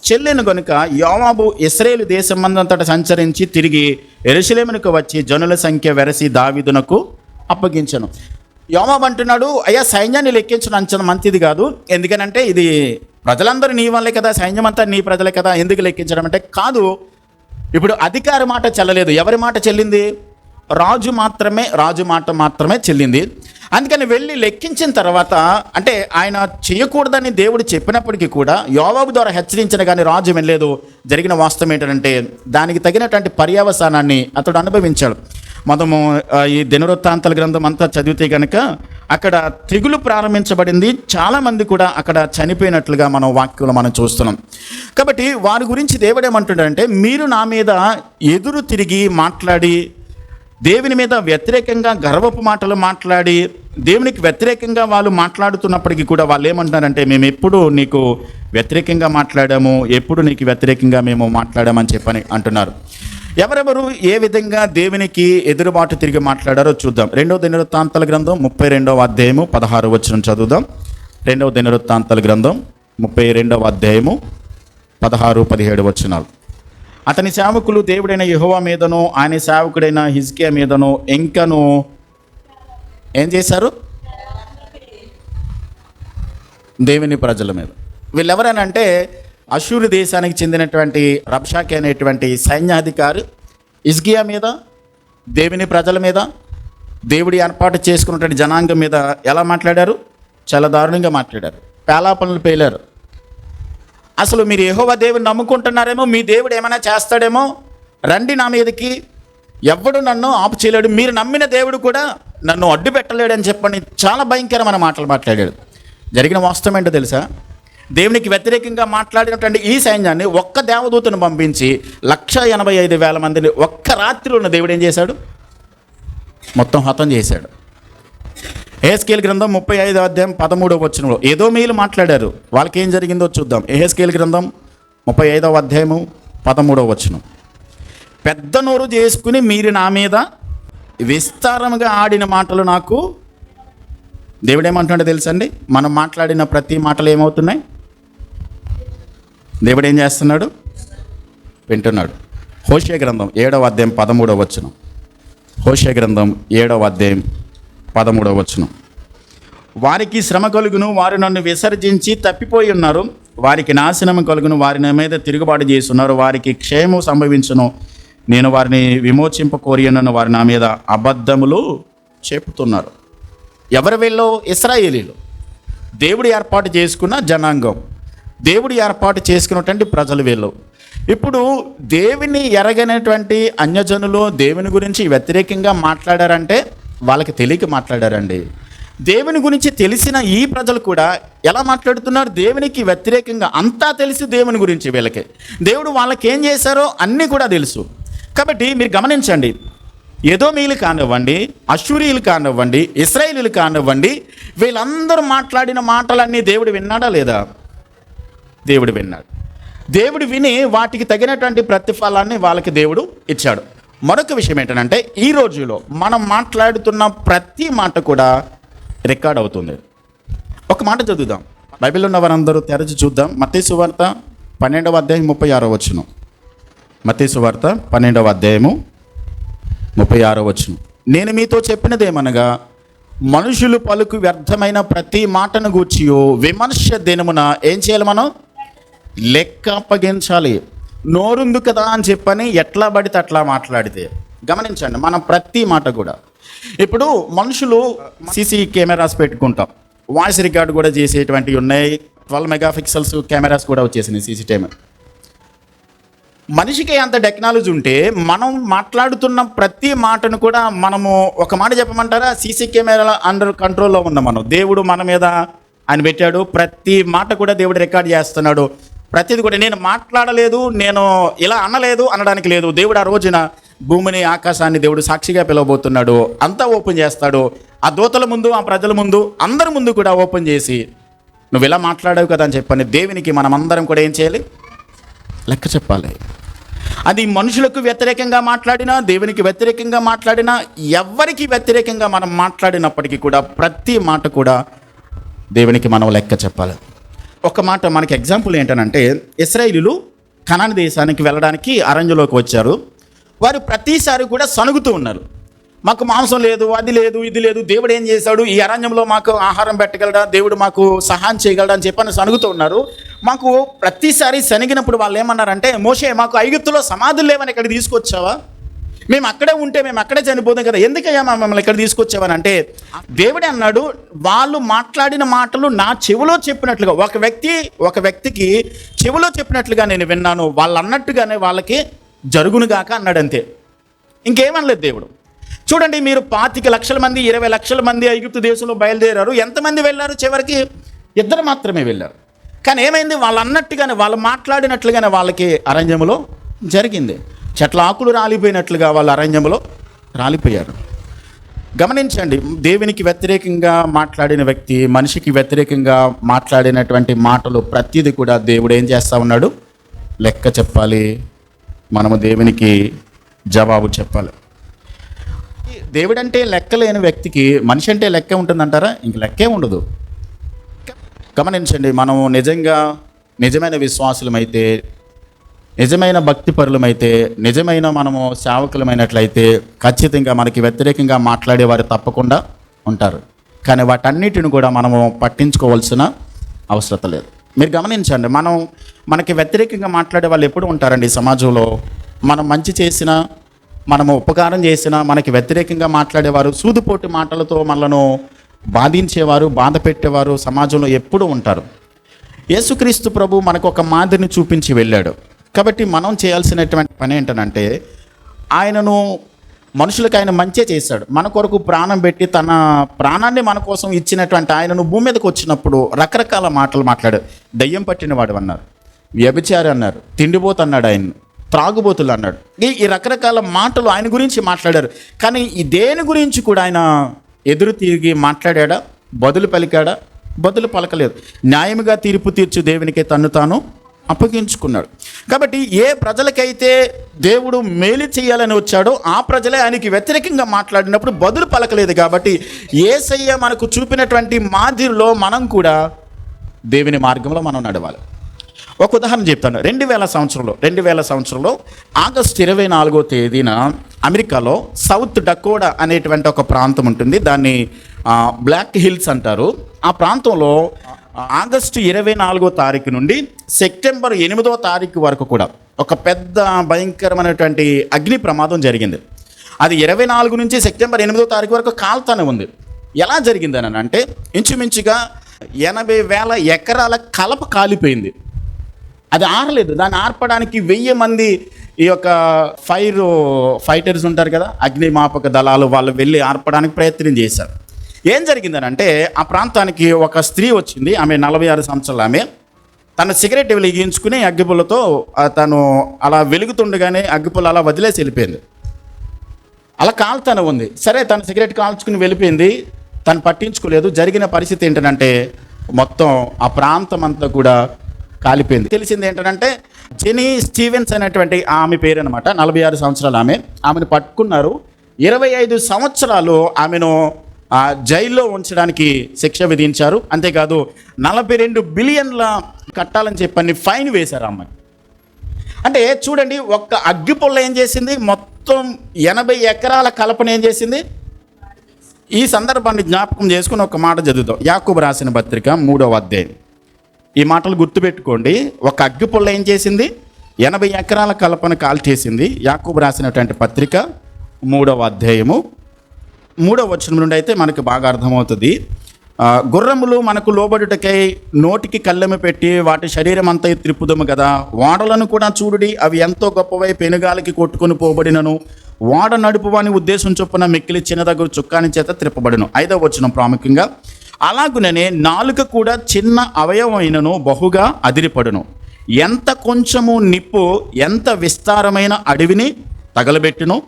చెల్లెను గనుక యోవాబు ఇశ్రాయేలు దేశమందంతటా సంచరించి తిరిగి యెరూషలేమునకు వచ్చి జనుల సంఖ్య వెరసి దావీదునకు అప్పగించను. యోవాబు అంటున్నాడు, అయ్యా, సైన్యాన్ని లెక్కించడం అంచనా మంచిది కాదు, ఎందుకనంటే ఇది ప్రజలందరూ నీ వాళ్ళే కదా, సైన్యం అంతా నీ ప్రజలే కదా, ఎందుకు లెక్కించడం అంటే కాదు. ఇప్పుడు అధికారి మాట చెల్లలేదు. ఎవరి మాట చెల్లింది? రాజు మాట మాత్రమే చెల్లింది. అందుకని వెళ్ళి లెక్కించిన తర్వాత, అంటే ఆయన చేయకూడదని దేవుడు చెప్పినప్పటికీ కూడా యోవాబు ద్వారా హెచ్చరించిన కానీ రాజు వెళ్ళలేదు. జరిగిన వాస్తవం ఏంటంటే దానికి తగినటువంటి పర్యవసానాన్ని అతడు అనుభవించాడు. మనము ఈ దినవృత్తాంతాల గ్రంథం అంతా చదివితే కనుక అక్కడ తెగులు ప్రారంభించబడింది. చాలామంది కూడా అక్కడ చనిపోయినట్లుగా మనం వాక్యంలో మనం చూస్తున్నాం. కాబట్టి వారి గురించి దేవుడు ఏమంటున్నాడంటే, మీరు నా మీద ఎదురు తిరిగి మాట్లాడి, దేవుని మీద వ్యతిరేకంగా గర్వపు మాటలు మాట్లాడి, దేవునికి వ్యతిరేకంగా వాళ్ళు మాట్లాడుతున్నప్పటికీ కూడా వాళ్ళు ఏమంటున్నారంటే, మేము ఎప్పుడు నీకు వ్యతిరేకంగా మాట్లాడాము, ఎప్పుడు నీకు వ్యతిరేకంగా మేము మాట్లాడామని చెప్పని అంటున్నారు. ఎవరెవరు ఏ విధంగా దేవునికి ఎదురుబాటు తిరిగి మాట్లాడారో చూద్దాం. 2వ దినవృత్తాంతాల గ్రంథం 32వ అధ్యాయము 16వ వచనం చదువుదాం. 2వ దినవృత్తాంతాల గ్రంథం 32వ అధ్యాయము 16-17 వచనాలు. అతని సేవకులు దేవుడైన యెహోవా మీదను ఆయన సేవకుడైన హిజ్కియా మీదను ఇంకను ఏం చేశారు? దేవుని ప్రజల మీద. వీళ్ళెవరనంటే అషూరు దేశానికి చెందినటువంటి రబ్షాకే అనేటువంటి సైన్యాధికారి హిజ్కియా మీద, దేవుని ప్రజల మీద, దేవుడి ఏర్పాటు చేసుకున్నటువంటి జనాంగం మీద ఎలా మాట్లాడారు? చాలా దారుణంగా మాట్లాడారు. పేలాపనలు పేలారు. అసలు మీరు యెహోవా దేవుని నమ్ముకుంటున్నారేమో, మీ దేవుడు ఏమైనా చేస్తాడేమో, రండి నా మీదకి, ఎవడు నన్ను ఆపు చేయలేడు, మీరు నమ్మిన దేవుడు కూడా నన్ను అడ్డు పెట్టలేడని చెప్పని చాలా భయంకరమైన మాటలు మాట్లాడాడు. జరిగిన వాస్తవం ఏంటో తెలుసా? దేవునికి వ్యతిరేకంగా మాట్లాడినటువంటి ఈ సైన్యాన్ని ఒక్క దేవదూతను పంపించి 185,000 మందిని ఒక్క రాత్రిలో దేవుడు ఏం చేశాడు? మొత్తం హతం చేశాడు. యెహెజ్కేలు గ్రంథం 35వ అధ్యాయం 13వ వచనంలో ఎదోమీయులు మాట్లాడారు. వాళ్ళకి ఏం జరిగిందో చూద్దాం. యెహెజ్కేలు గ్రంథం 35వ అధ్యాయము 13వ వచనం. పెద్ద నోరు చేసుకుని మీరు నా మీద విస్తారముగా ఆడిన మాటలు నాకు. దేవుడు ఏమంటున్నాడో తెలుసండి? మనం మాట్లాడిన ప్రతి మాటలు ఏమవుతున్నాయి? దేవుడు ఏం చేస్తున్నాడు? వింటున్నాడు. హోషేయ గ్రంథం 7వ అధ్యాయం 13వ వచనం. హోషేయ గ్రంథం 7వ అధ్యాయం 13వ వచనం. వారికి శ్రమ కలుగును, వారు నన్ను విసర్జించి తప్పిపోయి ఉన్నారు. వారికి నాశనము కలుగును, వారి మీద తిరుగుబాటు చేస్తున్నారు. వారికి క్షేమం సంభవించును, నేను వారిని విమోచింపకోరియనను వారి నా మీద అబద్ధములు చెప్పుతున్నారు. ఎవరు వీళ్ళు? ఇశ్రాయేలీలు, దేవుడు ఏర్పాటు చేసుకున్న జనాంగం, దేవుడు ఏర్పాటు చేసుకున్నటువంటి ప్రజలు వీళ్ళు. ఇప్పుడు దేవుని ఎరగనటువంటి అన్యజనులు దేవుని గురించి వ్యతిరేకంగా మాట్లాడారంటే వాళ్ళకి తెలియక మాట్లాడారండి. దేవుని గురించి తెలిసిన ఈ ప్రజలు కూడా ఎలా మాట్లాడుతున్నారు? దేవునికి వ్యతిరేకంగా. అంతా తెలుసు దేవుని గురించి వీళ్ళకి. దేవుడు వాళ్ళకి ఏం చేశారో అన్నీ కూడా తెలుసు. కాబట్టి మీరు గమనించండి, ఎదోమీయులు కానివ్వండి, అషూరీయులు కానివ్వండి, ఇశ్రాయేలీయులు కానివ్వండి, వీళ్ళందరూ మాట్లాడిన మాటలన్నీ దేవుడు విన్నాడా లేదా? దేవుడు విన్నాడు. దేవుడు విని వాటికి తగినటువంటి ప్రతిఫలాన్ని వాళ్ళకి దేవుడు ఇచ్చాడు. మరొక విషయం ఏంటంటే, ఈ రోజులో మనం మాట్లాడుతున్న ప్రతి మాట కూడా రికార్డ్ అవుతుంది. ఒక మాట చదువుదాం. బైబిల్లో ఉన్న వారందరూ తెరచి చూద్దాం. మత్తయి సువార్త 12వ అధ్యాయం 36వ వచనం. మత్తయి సువార్త 12వ అధ్యాయము 36వ వచనం. నేను మీతో చెప్పినదేమనగా, మనుషులు పలుకు వ్యర్థమైన ప్రతి మాటను గూర్చియో విమర్శ దినమున ఏం చేయాలి? మనం లెక్క అప్పగించాలి. నోరుంది కదా అని చెప్పని ఎట్లా పడితే అట్లా మాట్లాడితే. గమనించండి, మనం ప్రతి మాట కూడా. ఇప్పుడు మనుషులు సీసీ కెమెరాస్ పెట్టుకుంటాం, వాయిస్ రికార్డు కూడా చేసేటువంటివి ఉన్నాయి. 12 మెగాపిక్సెల్స్ కెమెరాస్ కూడా వచ్చేసినాయి సీసీటీవీ. మనిషికి అంత టెక్నాలజీ ఉంటే మనం మాట్లాడుతున్న ప్రతి మాటను కూడా మనము ఒక మాట చెప్పమంటారా? సీసీ కెమెరాల అండర్ కంట్రోల్లో ఉన్నాం మనం. దేవుడు మన మీద ఆయన పెట్టాడు. ప్రతి మాట కూడా దేవుడు రికార్డ్ చేస్తున్నాడు. ప్రతిది కూడా నేను మాట్లాడలేదు, నేను ఇలా అనలేదు అనడానికి లేదు. దేవుడు ఆ రోజున భూమిని ఆకాశాన్ని దేవుడు సాక్షిగా పిలవబోతున్నాడు. అంతా ఓపెన్ చేస్తాడు. ఆ దూతల ముందు, ఆ ప్రజల ముందు, అందరి ముందు కూడా ఓపెన్ చేసి నువ్వు ఇలా మాట్లాడావు కదా అని చెప్పని దేవునికి మనం అందరం కూడా ఏం చేయాలి? లెక్క చెప్పాలి. అది మనుషులకు వ్యతిరేకంగా మాట్లాడినా, దేవునికి వ్యతిరేకంగా మాట్లాడినా, ఎవరికి వ్యతిరేకంగా మనం మాట్లాడినప్పటికీ కూడా ప్రతి మాట కూడా దేవునికి మనం లెక్క చెప్పాలి. ఒక మాట మనకి ఎగ్జాంపుల్ ఏంటనంటే, ఇశ్రాయేలీయులు కనాను దేశానికి వెళ్ళడానికి అరణ్యంలోకి వచ్చారు. వారు ప్రతిసారి కూడా సణుగుతూ ఉన్నారు. మాకు మాంసం లేదు, అది లేదు, ఇది లేదు, దేవుడు ఏం చేశాడు, ఈ అరణ్యంలో మాకు ఆహారం పెట్టగలడా, దేవుడు మాకు సహాయం చేయగలడా అని చెప్పని సణుగుతూ ఉన్నారు. మాకు ప్రతిసారి శనిగినప్పుడు వాళ్ళు ఏమన్నారంటే, మోషే మాకు ఐగుప్తులో సమాధులు లేవని ఇక్కడ తీసుకొచ్చావా, మేము అక్కడే ఉంటే మేము అక్కడే చనిపోతాం కదా, ఎందుకయ్యా మమ్మల్ని ఇక్కడ తీసుకొచ్చావని అంటే, దేవుడే అన్నాడు, వాళ్ళు మాట్లాడిన మాటలు నా చెవిలో చెప్పినట్లుగా, ఒక వ్యక్తికి చెవిలో చెప్పినట్లుగా నేను విన్నాను, వాళ్ళు అన్నట్టుగానే వాళ్ళకి జరుగునుగాక అన్నాడు, అంతే. ఇంకేమనలేదు దేవుడు. చూడండి, మీరు 25 లక్షల మంది 20 లక్షల మంది ఐగుప్తు దేశంలో బయలుదేరారు. ఎంతమంది వెళ్ళారు? చివరికి 2 మాత్రమే వెళ్ళారు. కానీ ఏమైంది? వాళ్ళు అన్నట్టుగానే, వాళ్ళు మాట్లాడినట్లుగానే వాళ్ళకి అరణ్యములో జరిగింది. చెట్ల ఆకులు రాలిపోయినట్లుగా వాళ్ళు అరణ్యములో రాలిపోయారు. గమనించండి, దేవునికి వ్యతిరేకంగా మాట్లాడిన వ్యక్తి, మనిషికి వ్యతిరేకంగా మాట్లాడినటువంటి మాటలు ప్రతిదీ కూడా దేవుడు ఏం చేస్తూ ఉన్నాడు? లెక్క చెప్పాలి. మనము దేవునికి జవాబు చెప్పాలి. దేవుడంటే లెక్క లేని వ్యక్తికి మనిషి అంటే లెక్క ఉంటుందంటారా? ఇంక లెక్కే ఉండదు. గమనించండి, మనము నిజమైన విశ్వాసులమైతే, నిజమైన భక్తిపరులమైతే, నిజమైన మనము సేవకులమైనట్లయితే ఖచ్చితంగా మనకి వ్యతిరేకంగా మాట్లాడేవారు తప్పకుండా ఉంటారు. కానీ వాటన్నిటిని కూడా మనము పట్టించుకోవాల్సిన అవసరం లేదు. మీరు గమనించండి, మనకి వ్యతిరేకంగా మాట్లాడే వాళ్ళు ఎప్పుడు ఉంటారండి సమాజంలో? మనం మంచి చేసినా, మనము ఉపకారం చేసినా మనకి వ్యతిరేకంగా మాట్లాడేవారు, సూదుపోటు మాటలతో మనలను బాధించేవారు, బాధ పెట్టేవారు సమాజంలో ఎప్పుడూ ఉంటారు. యేసుక్రీస్తు ప్రభు మనకు ఒక మాదిరిని చూపించి వెళ్ళాడు. కాబట్టి మనం చేయాల్సినటువంటి పని ఏంటంటే, మనుషులకు ఆయన మంచే చేశాడు. మన కొరకు ప్రాణం పెట్టి తన ప్రాణాన్ని మన కోసం ఇచ్చినటువంటి ఆయనను భూమి మీదకి వచ్చినప్పుడు రకరకాల మాటలు మాట్లాడారు. దయ్యం పట్టినవాడు అన్నారు, వ్యభిచారి అన్నారు, తిండిపోతు అన్నాడు, ఆయన త్రాగుబోతులు అన్నాడు. ఈ రకరకాల మాటలు ఆయన గురించి మాట్లాడారు. కానీ ఈ దేని గురించి కూడా ఆయన ఎదురు తిరిగి మాట్లాడా? బదులు పలికాడా? బదులు పలకలేదు. న్యాయముగా తీర్పు తీర్చు దేవునికే తన్ను తాను అప్పగించుకున్నాడు. కాబట్టి ఏ ప్రజలకైతే దేవుడు మేలు చేయాలని వచ్చాడో ఆ ప్రజలే ఆయనకి వ్యతిరేకంగా మాట్లాడినప్పుడు బదులు పలకలేదు. కాబట్టి యేసయ్య మనకు చూపినటువంటి మాదిరిలో మనం కూడా దేవుని మార్గంలో మనం నడవాలి. ఒక ఉదాహరణ చెప్తాను. 2000 సంవత్సరంలో ఆగస్టు 24వ తేదీన అమెరికాలో సౌత్ డకోటా అనేటువంటి ఒక ప్రాంతం ఉంటుంది. దాన్ని బ్లాక్ హిల్స్ అంటారు. ఆ ప్రాంతంలో ఆగస్టు 24వ తారీఖు నుండి సెప్టెంబర్ 8వ తారీఖు వరకు కూడా ఒక పెద్ద భయంకరమైనటువంటి అగ్ని ప్రమాదం జరిగింది. అది 24 నుంచి సెప్టెంబర్ 8వ తారీఖు వరకు కాల్తానే ఉంది. ఎలా జరిగిందని అంటే, ఇంచుమించుగా 80,000 ఎకరాల కలప కాలిపోయింది. అది ఆరలేదు. దాన్ని ఆర్పడానికి 1000 మంది ఈ యొక్క ఫైటర్స్ ఉంటారు కదా, అగ్నిమాపక దళాలు, వాళ్ళు వెళ్ళి ఆర్పడానికి ప్రయత్నం చేశారు. ఏం జరిగిందనంటే, ఆ ప్రాంతానికి ఒక స్త్రీ వచ్చింది. ఆమె 46 సంవత్సరాలు. ఆమె తన సిగరెట్ వెలిగించుకుని అగ్గిపుల్లతో తను అలా వెలుగుతుండగానే అగ్గిపుల్ల అలా వదిలేసి వెళ్ళిపోయింది. అలా కాల్తానే ఉంది. సరే, తన సిగరెట్ కాల్చుకుని వెళ్ళిపోయింది. తను పట్టించుకోలేదు. జరిగిన పరిస్థితి ఏంటంటే, మొత్తం ఆ ప్రాంతం అంతా కూడా కాలిపోయింది. తెలిసింది ఏంటంటే, జెనీ స్టీవెన్స్ అనేటువంటి ఆమె పేరు అనమాట. 46 సంవత్సరాలు. ఆమెను పట్టుకున్నారు. 25 సంవత్సరాలు ఆమెను జైల్లో ఉంచడానికి శిక్ష విధించారు. అంతేకాదు 42 బిలియన్ల కట్టాలని చెప్పని ఫైన్ వేశారు అమ్మాయి. అంటే చూడండి, ఒక్క అగ్గిపుల్ల ఏం చేసింది? మొత్తం 80 ఎకరాల కలపను ఏం చేసింది? ఈ సందర్భాన్ని జ్ఞాపకం చేసుకుని ఒక మాట చదువుతాం. యాకోబు రాసిన పత్రిక 3వ అధ్యాయం. ఈ మాటలు గుర్తుపెట్టుకోండి. ఒక అగ్గిపుల్ల ఏం చేసింది? 80 ఎకరాల కలపను కాల్చేసింది. యాకోబు రాసినటువంటి పత్రిక 3వ అధ్యాయము 3వ వచనం నుండి అయితే మనకు బాగా అర్థమవుతుంది. గుర్రములు మనకు లోబడుటకై నోటికి కళ్ళెము పెట్టి వాటి శరీరం అంతా త్రిప్పుదము కదా, ఓడలను కూడా చూడుడి, అవి ఎంతో గొప్పవై పెనుగాలికి కొట్టుకొని పోబడినను ఓడ నడుపువాని ఉద్దేశం చొప్పున మిక్కిలి చిన్నదగు చుక్కాని చేత త్రిప్పబడును. 5వ వచనం ప్రాముఖ్యంగా, అలాగుననే నాలుక కూడా చిన్న అవయవమైనను బహుగా అదిరిపడును. ఎంత కొంచెము నిప్పు ఎంత విస్తారమైన అడవిని తగలబెట్టును.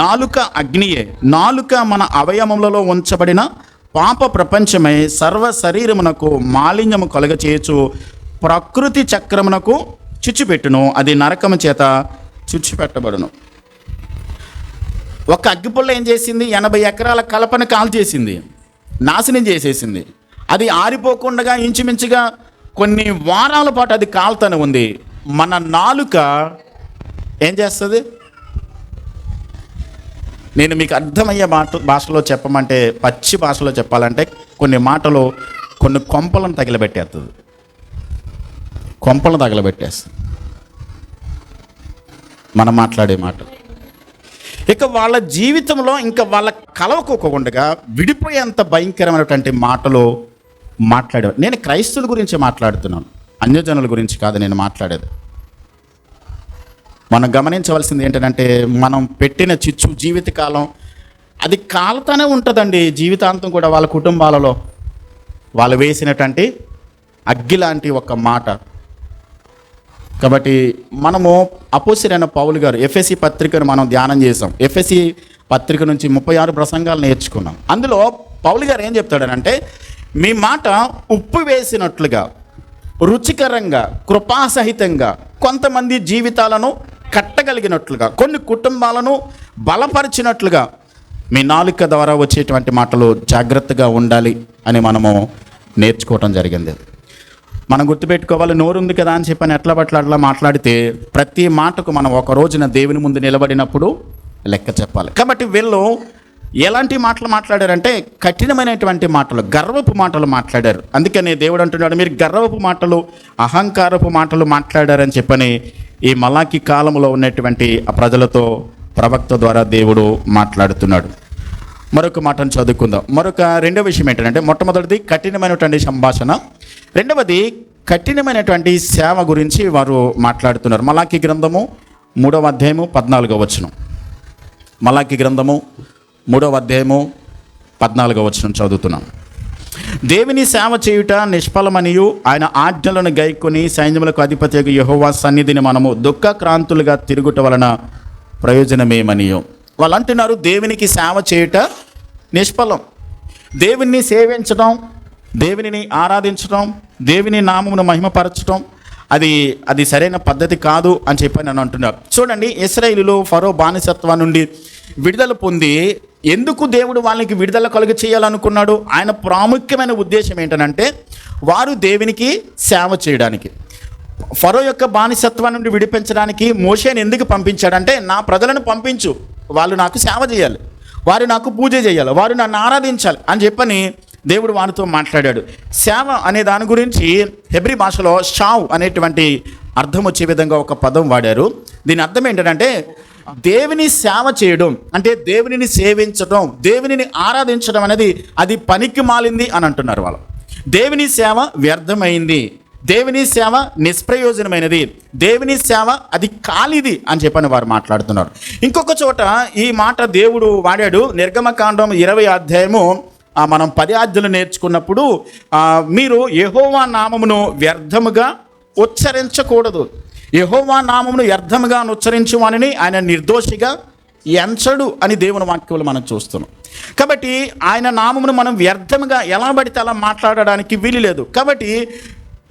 నాలుక అగ్నియే. నాలుక మన అవయవములలో ఉంచబడిన పాప ప్రపంచమై సర్వ శరీరమునకు మాలిన్యము కలుగచేయచ్చు ప్రకృతి చక్రమునకు చిచ్చుపెట్టును. అది నరకము చేత చిచ్చుపెట్టబడును. ఒక అగ్గిపుల్ల ఏం చేసింది? 80 ఎకరాల కలపను కాల్చేసింది, నాశనం చేసేసింది. అది ఆరిపోకుండా ఇంచుమించుగా కొన్ని వారాల పాటు అది కాల్తూనే ఉంది. మన నాలుక ఏం చేస్తుంది? నేను మీకు అర్థమయ్యే భాషలో చెప్పమంటే, పచ్చి భాషలో చెప్పాలంటే, కొన్ని మాటలు కొన్ని కొంపలను తగిలబెట్టేస్తుంది. కొంపలు తగలబెట్టేస్తుంది మనం మాట్లాడే మాటలు. ఇక వాళ్ళ జీవితంలో ఇంకా వాళ్ళ కలవకోకుండా విడిపోయేంత భయంకరమైనటువంటి మాటలు మాట్లాడేవారు. నేను క్రైస్తవుల గురించి మాట్లాడుతున్నాను, అన్యజనుల గురించి కాదు నేను మాట్లాడేది. మనం గమనించవలసింది ఏంటంటే, మనం పెట్టిన చిచ్చు జీవితకాలం అది కాలుతానే ఉంటుందండి. జీవితాంతం కూడా వాళ్ళ కుటుంబాలలో వాళ్ళు వేసినటువంటి అగ్గి లాంటి ఒక మాట. కాబట్టి మనము అపోస్తలుడైన పౌలు గారు ఎఫెసీ పత్రికను మనం ధ్యానం చేసాం. ఎఫెసీ పత్రిక నుంచి 36 ప్రసంగాలు నేర్చుకున్నాం. అందులో పౌలు గారు ఏం చెప్తాడనంటే, మీ మాట ఉప్పు వేసినట్లుగా, రుచికరంగా, కృపాసహితంగా కొంతమంది జీవితాలను కట్టగలిగినట్లుగా, కొన్ని కుటుంబాలను బలపరిచినట్లుగా మీ నాలుక ద్వారా వచ్చేటువంటి మాటలు జాగ్రత్తగా ఉండాలి అని మనము నేర్చుకోవటం జరిగింది. మనం గుర్తుపెట్టుకోవాలి, నోరు ఉంది కదా అని చెప్పని ఎట్లా పట్ల అట్లా మాట్లాడితే ప్రతి మాటకు మనం ఒక రోజున దేవుని ముందు నిలబడినప్పుడు లెక్క చెప్పాలి. కాబట్టి వీళ్ళు ఎలాంటి మాటలు మాట్లాడారంటే కఠినమైనటువంటి మాటలు, గర్వపు మాటలు మాట్లాడారు. అందుకని దేవుడు అంటున్నాడు, మీరు గర్వపు మాటలు, అహంకారపు మాటలు మాట్లాడారని చెప్పని ఈ మలాకి కాలంలో ఉన్నటువంటి ఆ ప్రజలతో ప్రవక్త ద్వారా దేవుడు మాట్లాడుతున్నాడు. మరొక మాటను చదువుకుందాం. రెండవ విషయం ఏంటంటే, మొట్టమొదటిది కఠినమైనటువంటి సంభాషణ, రెండవది కఠినమైనటువంటి సేవ గురించి వారు మాట్లాడుతున్నారు. మలాకి గ్రంథము 3వ అధ్యాయము 14వ వచనం. మలాకి గ్రంథము 3వ అధ్యాయము 14వ వచనం చదువుతున్నాం. దేవుని సేవ చేయుట నిష్ఫలమనియు ఆయన ఆజ్ఞలను గైకొని సైన్యములకు అధిపతియగు యెహోవా సన్నిధిని మనము దుఃఖక్రాంతులుగా తిరుగుట వలన ప్రయోజనమేమనియో. వాళ్ళు అంటున్నారు, దేవునికి సేవ చేయుట నిష్ఫలం. దేవుణ్ణి సేవించడం, దేవునిని ఆరాధించడం, దేవుని నామమును మహిమపరచడం అది సరైన పద్ధతి కాదు అని చెప్పి నన్ను అంటున్నారు. చూడండి, ఇశ్రాయేలులో ఫరో బానిసత్వం నుండి విడుదల పొంది ఎందుకు దేవుడు వాళ్ళకి విడుదల కలుగ చేయాలనుకున్నాడు? ఆయన ప్రాముఖ్యమైన ఉద్దేశం ఏంటంటే, వారు దేవునికి సేవ చేయడానికి. ఫరో యొక్క బానిసత్వం నుండి విడిపించడానికి మోషేని ఎందుకు పంపించాడంటే, నా ప్రజలను పంపించు, వాళ్ళు నాకు సేవ చేయాలి, వారు నాకు పూజ చేయాలి, వారు నన్ను ఆరాధించాలి అని చెప్పని దేవుడు వారితో మాట్లాడాడు. సేవ అనే దాని గురించి హెబ్రీ భాషలో షావ్ అనేటువంటి అర్థం వచ్చే విధంగా ఒక పదం వాడారు. దీని అర్థం ఏంటంటే, దేవుని సేవ చేయడం అంటే దేవునిని సేవించడం, దేవునిని ఆరాధించడం అనేది అది పనికి మాలింది అని అంటున్నారు వాళ్ళు. దేవుని సేవ వ్యర్థమైంది, దేవుని సేవ నిష్ప్రయోజనమైనది, దేవుని సేవ అది ఖాళీది అని చెప్పని వారు మాట్లాడుతున్నారు. ఇంకొక చోట ఈ మాట దేవుడు వాడాడు. నిర్గమకాండం 20వ అధ్యాయము మనం 10 ఆజ్ఞలు నేర్చుకున్నప్పుడు, మీరు యెహోవా నామమును వ్యర్థముగా ఉచ్చరించకూడదు, యెహోవా నామమును వ్యర్థముగా ఉచ్చరించు వానిని ఆయన నిర్దోషిగా ఎంచడు అని దేవుని వాక్యంలో మనం చూస్తున్నాం. కాబట్టి ఆయన నామమును మనం వ్యర్థముగా ఎలా పడితే అలా మాట్లాడడానికి వీలు లేదు. కాబట్టి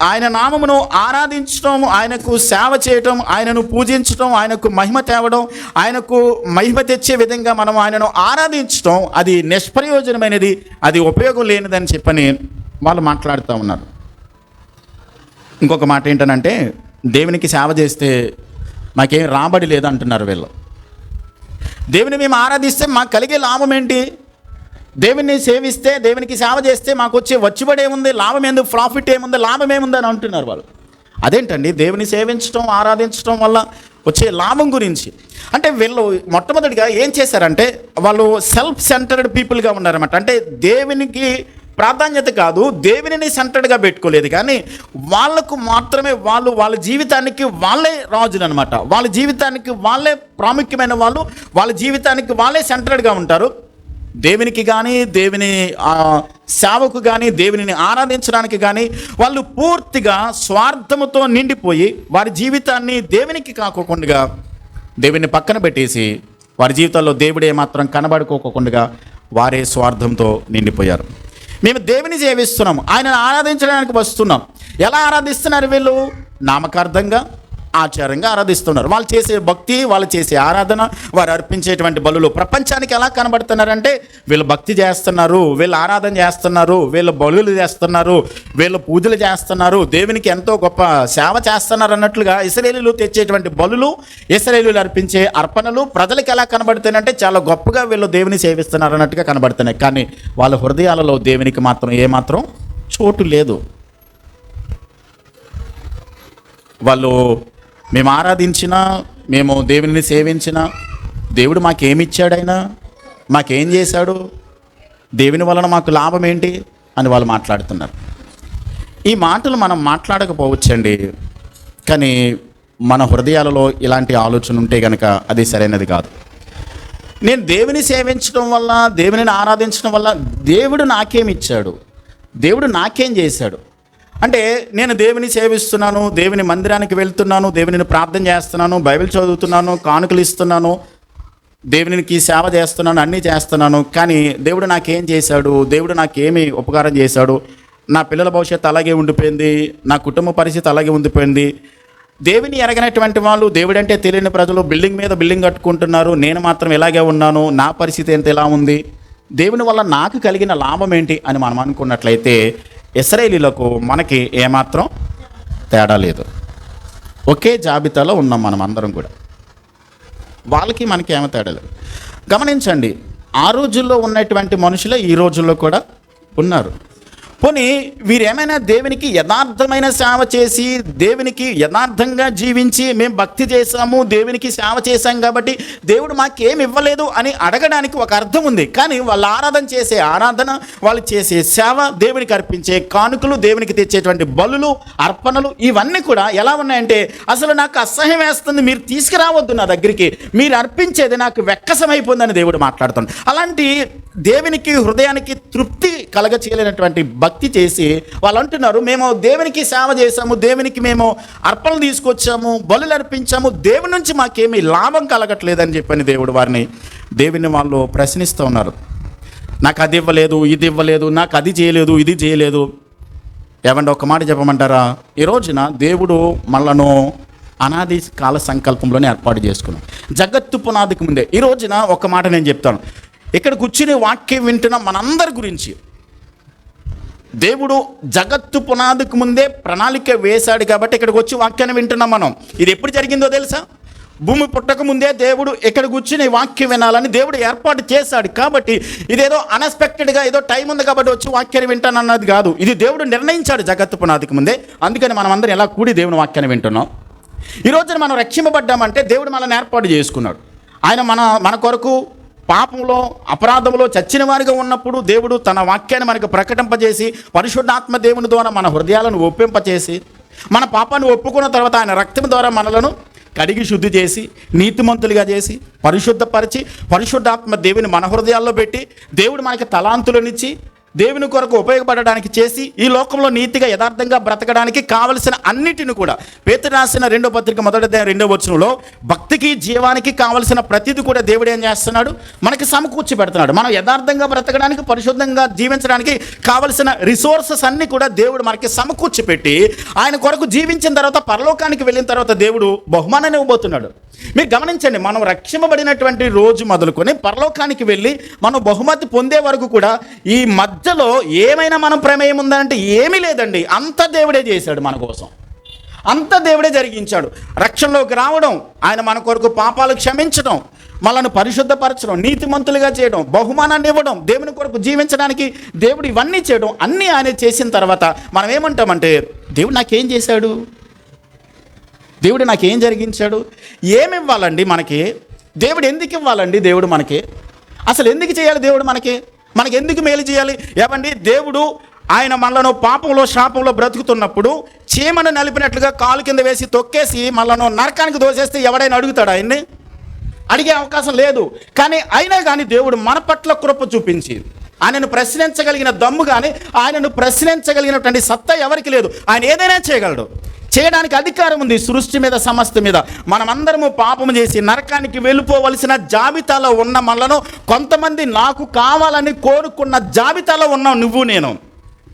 ఆయన నామమును ఆరాధించడం, ఆయనకు సేవ చేయటం, ఆయనను పూజించడం, ఆయనకు మహిమ తేవడం, ఆయనకు మహిమ తెచ్చే విధంగా మనం ఆయనను ఆరాధించడం అది నిష్ప్రయోజనమైనది, అది ఉపయోగం లేనిదని చెప్పని వాళ్ళు మాట్లాడుతూ ఉన్నారు. ఇంకొక మాట ఏంటనంటే, దేవునికి సేవ చేస్తే మాకేం రాబడి లేదంటున్నారు వీళ్ళు. దేవుని మేము ఆరాధిస్తే మాకు కలిగే లాభం ఏంటి? దేవుని సేవిస్తే, దేవునికి సేవ చేస్తే మాకు వచ్చే వచ్చుబడి ఏముంది, లాభం ఏంది, ప్రాఫిట్ ఏముంది, లాభం ఏముంది అని అంటున్నారు వాళ్ళు. అదేంటండి దేవుని సేవించడం, ఆరాధించడం వల్ల వచ్చే లాభం గురించి అంటే వీళ్ళు మొట్టమొదటిగా ఏం చేశారంటే, వాళ్ళు సెల్ఫ్ సెంటర్డ్ పీపుల్గా ఉన్నారన్నమాట. అంటే దేవునికి ప్రాధాన్యత కాదు, దేవునిని సెంటర్డ్గా పెట్టుకోలేదు, కానీ వాళ్ళకు మాత్రమే వాళ్ళ జీవితానికి వాళ్ళే రాజులు అనమాట. వాళ్ళ జీవితానికి వాళ్ళే ప్రాముఖ్యమైన వాళ్ళు, వాళ్ళ జీవితానికి వాళ్ళే సెంటర్డ్గా ఉంటారు. దేవునికి కానీ, దేవుని సేవకు కానీ, దేవునిని ఆరాధించడానికి కానీ వాళ్ళు పూర్తిగా స్వార్థముతో నిండిపోయి వారి జీవితాన్ని దేవునికి కాకోకుండా దేవుని పక్కన పెట్టేసి వారి జీవితాల్లో దేవుడే మాత్రం కనబడుకోకుండా వారే స్వార్థంతో నిండిపోయారు. మేము దేవుని సేవిస్తున్నాం, ఆయనను ఆరాధించడానికి వస్తున్నాం. ఎలా ఆరాధిస్తున్నారు వీళ్ళు? నామకార్థంగా, ఆచారంగా ఆరాధిస్తున్నారు. వాళ్ళు చేసే భక్తి, వాళ్ళు చేసే ఆరాధన, వారు అర్పించేటువంటి బలులు ప్రపంచానికి ఎలా కనబడుతున్నారంటే, వీళ్ళు భక్తి చేస్తున్నారు, వీళ్ళు ఆరాధన చేస్తున్నారు, వీళ్ళు బలులు చేస్తున్నారు, వీళ్ళు పూజలు చేస్తున్నారు, దేవునికి ఎంతో గొప్ప సేవ చేస్తున్నారు అన్నట్లుగా ఇశ్రాయేలీయులు తెచ్చేటువంటి బలులు, ఇశ్రాయేలీయులు అర్పించే అర్పణలు ప్రజలకు ఎలా కనబడుతున్నాయంటే చాలా గొప్పగా వీళ్ళు దేవుని సేవిస్తున్నారు అన్నట్టుగా కనబడుతున్నాయి. కానీ వాళ్ళ హృదయాలలో దేవునికి మాత్రం ఏమాత్రం చోటు లేదు. వాళ్ళు మేము ఆరాధించినా, మేము దేవుని సేవించినా దేవుడు మాకేమిచ్చాడైనా, మాకేం చేశాడు, దేవుని వలన మాకు లాభం ఏంటి అని వాళ్ళు మాట్లాడుతున్నారు. ఈ మాటలు మనం మాట్లాడకపోవచ్చండి, కానీ మన హృదయాలలో ఇలాంటి ఆలోచన ఉంటే కనుక అది సరైనది కాదు. నేను దేవుని సేవించడం వల్ల, దేవునిని ఆరాధించడం వల్ల దేవుడు నాకేమిచ్చాడు, దేవుడు నాకేం చేశాడు అంటే, నేను దేవుని సేవిస్తున్నాను, దేవుని మందిరానికి వెళ్తున్నాను, దేవునిని ప్రార్థన చేస్తున్నాను, బైబిల్ చదువుతున్నాను, కానుకలు ఇస్తున్నాను, దేవునికి సేవ చేస్తున్నాను, అన్నీ చేస్తున్నాను, కానీ దేవుడు నాకేం చేశాడు, దేవుడు నాకేమి ఉపకారం చేశాడు, నా పిల్లల భవిష్యత్తు అలాగే ఉండిపోయింది, నా కుటుంబ పరిస్థితి అలాగే ఉండిపోయింది, దేవుని ఎరగనటువంటి వాళ్ళు, దేవుడంటే తెలియని ప్రజలు బిల్డింగ్ మీద బిల్డింగ్ కట్టుకుంటున్నారు, నేను మాత్రం ఇలాగే ఉన్నాను, నా పరిస్థితి ఎంత ఎలా ఉంది, దేవుని వల్ల నాకు కలిగిన లాభం ఏంటి అని మనం అనుకున్నట్లయితే ఇశ్రాయేలీయులకు మనకి ఏమాత్రం తేడా లేదు. ఒకే జాబితాలో ఉన్నాం మనం అందరం కూడా. వాళ్ళకి మనకి ఏమో తేడా లేదు. గమనించండి, ఆ రోజుల్లో ఉన్నటువంటి మనుషులే ఈ రోజుల్లో కూడా ఉన్నారు. పోనీ వీరేమైనా దేవునికి యథార్థమైన సేవ చేసి, దేవునికి యథార్థంగా జీవించి, మేము భక్తి చేశాము, దేవునికి సేవ చేశాం కాబట్టి దేవుడు మాకేం ఇవ్వలేదు అని అడగడానికి ఒక అర్థం ఉంది. కానీ వాళ్ళు ఆరాధన చేసే ఆరాధన, వాళ్ళు చేసే సేవ, దేవునికి అర్పించే కానుకలు, దేవునికి తెచ్చేటువంటి బలులు, అర్పణలు, ఇవన్నీ కూడా ఎలా ఉన్నాయంటే, అసలు నాకు అసహ్యం వేస్తుంది, మీరు తీసుకురావద్దు నా దగ్గరికి, మీరు అర్పించేది నాకు వెక్కసమైపోయిందని దేవుడు మాట్లాడుతున్నాడు. అలాంటి దేవునికి హృదయానికి తృప్తి కలగ చేయలేనటువంటి భక్తి చేసి వాళ్ళు అంటున్నారు, మేము దేవునికి సేవ చేశాము, దేవునికి మేము అర్పణలు తీసుకొచ్చాము, బలులు అర్పించాము, దేవుని నుంచి మాకేమీ లాభం కలగట్లేదని చెప్పని దేవుని వాళ్ళు ప్రశ్నిస్తూ ఉన్నారు. నాకు అది ఇవ్వలేదు, ఇది ఇవ్వలేదు, నాకు అది చేయలేదు, ఇది చేయలేదు. ఏమంటే ఒక మాట చెప్పమంటారా, ఈ రోజున దేవుడు మనలను అనాది కాల సంకల్పంలోనే ఏర్పాటు చేసుకున్నాం, జగత్తు పునాదికి ముందే. ఈ రోజున ఒక మాట నేను చెప్తాను, ఇక్కడ కూర్చుని వాక్యం వింటున్న మనందరి గురించి దేవుడు జగత్తు పునాదికి ముందే ప్రణాళిక వేశాడు కాబట్టి ఇక్కడికి వచ్చి వాక్యాన్ని వింటున్నాం మనం. ఇది ఎప్పుడు జరిగిందో తెలుసా? భూమి పుట్టక ముందే దేవుడు ఇక్కడ కూర్చుని వాక్యం వినాలని దేవుడు ఏర్పాటు చేశాడు. కాబట్టి ఇదేదో అన్ఎక్స్పెక్టెడ్గా ఏదో టైం ఉంది కాబట్టి వచ్చి వాక్యాన్ని వింటానన్నది కాదు. ఇది దేవుడు నిర్ణయించాడు జగత్తు పునాదికి ముందే. అందుకని మనం అందరం ఎలా కూడి దేవుని వాక్యాన్ని వింటున్నాం. ఈ రోజున మనం రక్షింపబడ్డామంటే దేవుడు మనల్ని ఏర్పాటు చేసుకున్నాడు. ఆయన మన కొరకు పాపంలో, అపరాధంలో చచ్చిన వారిగా ఉన్నప్పుడు దేవుడు తన వాక్యాన్ని మనకు ప్రకటింపజేసి, పరిశుద్ధాత్మ దేవుని ద్వారా మన హృదయాలను ఒప్పింపచేసి, మన పాపాన్ని ఒప్పుకున్న తర్వాత ఆయన రక్తం ద్వారా మనలను కడిగి శుద్ధి చేసి, నీతిమంతులుగా చేసి, పరిశుద్ధపరిచి, పరిశుద్ధాత్మ దేవుని మన హృదయాల్లో పెట్టి, దేవుడు మనకి తలాంతులనిచ్చి, దేవుని కొరకు ఉపయోగపడడానికి చేసి, ఈ లోకంలో నీతిగా యథార్థంగా బ్రతకడానికి కావలసిన అన్నిటిని కూడా పేతురు రాసిన 2వ పత్రిక 1వ అధ్యాయం 2వ వచనంలో భక్తికి, జీవానికి కావలసిన ప్రతిదీ కూడా దేవుడు ఏం చేస్తున్నాడు, మనకి సమకూర్చి పెడుతున్నాడు. మనం యథార్థంగా బ్రతకడానికి, పరిశుద్ధంగా జీవించడానికి కావలసిన రిసోర్సెస్ అన్నీ కూడా దేవుడు మనకి సమకూర్చి పెట్టి, ఆయన కొరకు జీవించిన తర్వాత, పరలోకానికి వెళ్ళిన తర్వాత దేవుడు బహుమానాన్ని ఇవ్వబోతున్నాడు. మీరు గమనించండి, మనం రక్షింపబడినటువంటి రోజు మొదలుకొని పరలోకానికి వెళ్ళి మనం బహుమతి పొందే వరకు కూడా ఈ మధ్యలో ఏమైనా మనం ప్రమేయం ఉందంటే ఏమీ లేదండి. అంత దేవుడే చేశాడు మన కోసం, అంత దేవుడే జరిగించాడు. రక్షణలోకి రావడం, ఆయన మన కొరకు పాపాలు క్షమించడం, మనల్ని పరిశుద్ధపరచడం, నీతిమంతులుగా చేయడం, బహుమానాన్ని ఇవ్వడం, దేవుని కొరకు జీవించడానికి దేవుడు ఇవన్నీ చేయడం, అన్నీ ఆయన చేసిన తర్వాత మనం ఏమంటామంటే, దేవుడు నాకేం చేశాడు, దేవుడు నాకేం జరిగించాడు, ఏమి ఇవ్వాలండి మనకి, దేవుడు ఎందుకు ఇవ్వాలండి, దేవుడు మనకి అసలు ఎందుకు చేయాలి, దేవుడు మనకి ఎందుకు మేలు చేయాలి? ఏమండి, దేవుడు ఆయన మనలను పాపంలో, శాపంలో బ్రతుకుతున్నప్పుడు చీమను నలిపినట్లుగా కాలు కింద వేసి తొక్కేసి మనలను నరకానికి దోసేస్తే ఎవడైనా అడుగుతాడు? ఆయన్ని అడిగే అవకాశం లేదు. కానీ అయినా కానీ దేవుడు మన పట్ల కృప చూపించి, ఆయనను ప్రశ్నించగలిగిన దమ్ము కానీ, ఆయనను ప్రశ్నించగలిగినటువంటి సత్తా ఎవరికి లేదు. ఆయన ఏదైనా చేయగలడు, చేయడానికి అధికారం ఉంది సృష్టి మీద, సమస్త మీద. మనమందరము పాపము చేసి నరకానికి వెళ్ళిపోవలసిన జాబితాలో ఉన్న మనలను కొంతమంది నాకు కావాలని కోరుకున్న జాబితాలో ఉన్నాం నువ్వు నేను.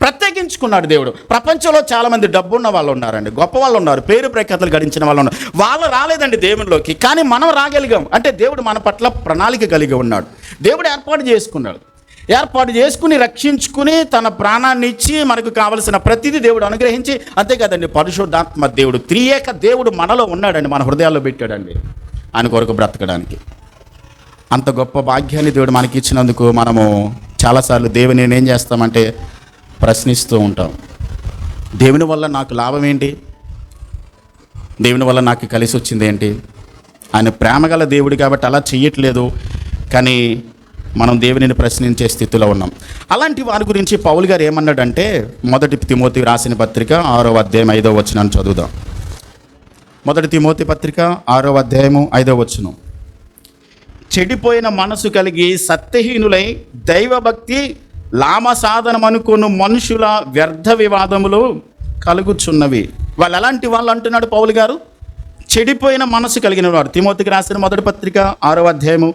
ప్రత్యేకించుకున్నాడు దేవుడు. ప్రపంచంలో చాలామంది డబ్బున్న వాళ్ళు ఉన్నారండి, గొప్ప వాళ్ళు ఉన్నారు, పేరు ప్రఖ్యాతలు గడించిన వాళ్ళు ఉన్నారు. వాళ్ళు రాలేదండి దేవునిలోకి, కానీ మనం రాగలిగాం. అంటే దేవుడు మన పట్ల ప్రణాళిక కలిగి ఉన్నాడు. దేవుడు ఏర్పాటు చేసుకుని రక్షించుకుని తన ప్రాణాన్ని ఇచ్చి మనకు కావలసిన ప్రతిదీ దేవుడు అనుగ్రహించి, అంతే కదండి పరిశుద్ధాత్మ దేవుడు, త్రియేక దేవుడు మనలో ఉన్నాడండి, మన హృదయాల్లో పెట్టాడండి ఆయన కొరకు బ్రతకడానికి. అంత గొప్ప భాగ్యాన్ని దేవుడు మనకి ఇచ్చినందుకు మనము చాలాసార్లు దేవుని ఏం చేస్తామంటే ప్రశ్నిస్తూ ఉంటాం. దేవుని వల్ల నాకు లాభం ఏంటి, దేవుని వల్ల నాకు కలిసి వచ్చింది ఏంటి? ఆయన ప్రేమగల దేవుడు కాబట్టి అలా చెయ్యట్లేదు, కానీ మనం దేవునిని ప్రశ్నించే స్థితిలో ఉన్నాం. అలాంటి వారి గురించి పౌలు గారు ఏమన్నాడంటే, మొదటి తిమోతి రాసిన పత్రిక 6వ అధ్యాయం 5వ వచనాన్ని చదువుదాం. మొదటి తిమోతి పత్రిక 6వ అధ్యాయము 5వ వచనం. చెడిపోయిన మనసు కలిగి సత్యహీనులై దైవభక్తి లామసాధనం అనుకున్న మనుషుల వ్యర్థ వివాదములు కలుగుచున్నవి. వాళ్ళు ఎలాంటి వాళ్ళు అంటున్నాడు పౌలు గారు? చెడిపోయిన మనసు కలిగిన వాడు. తిమోతికి రాసిన మొదటి పత్రిక 6వ అధ్యాయము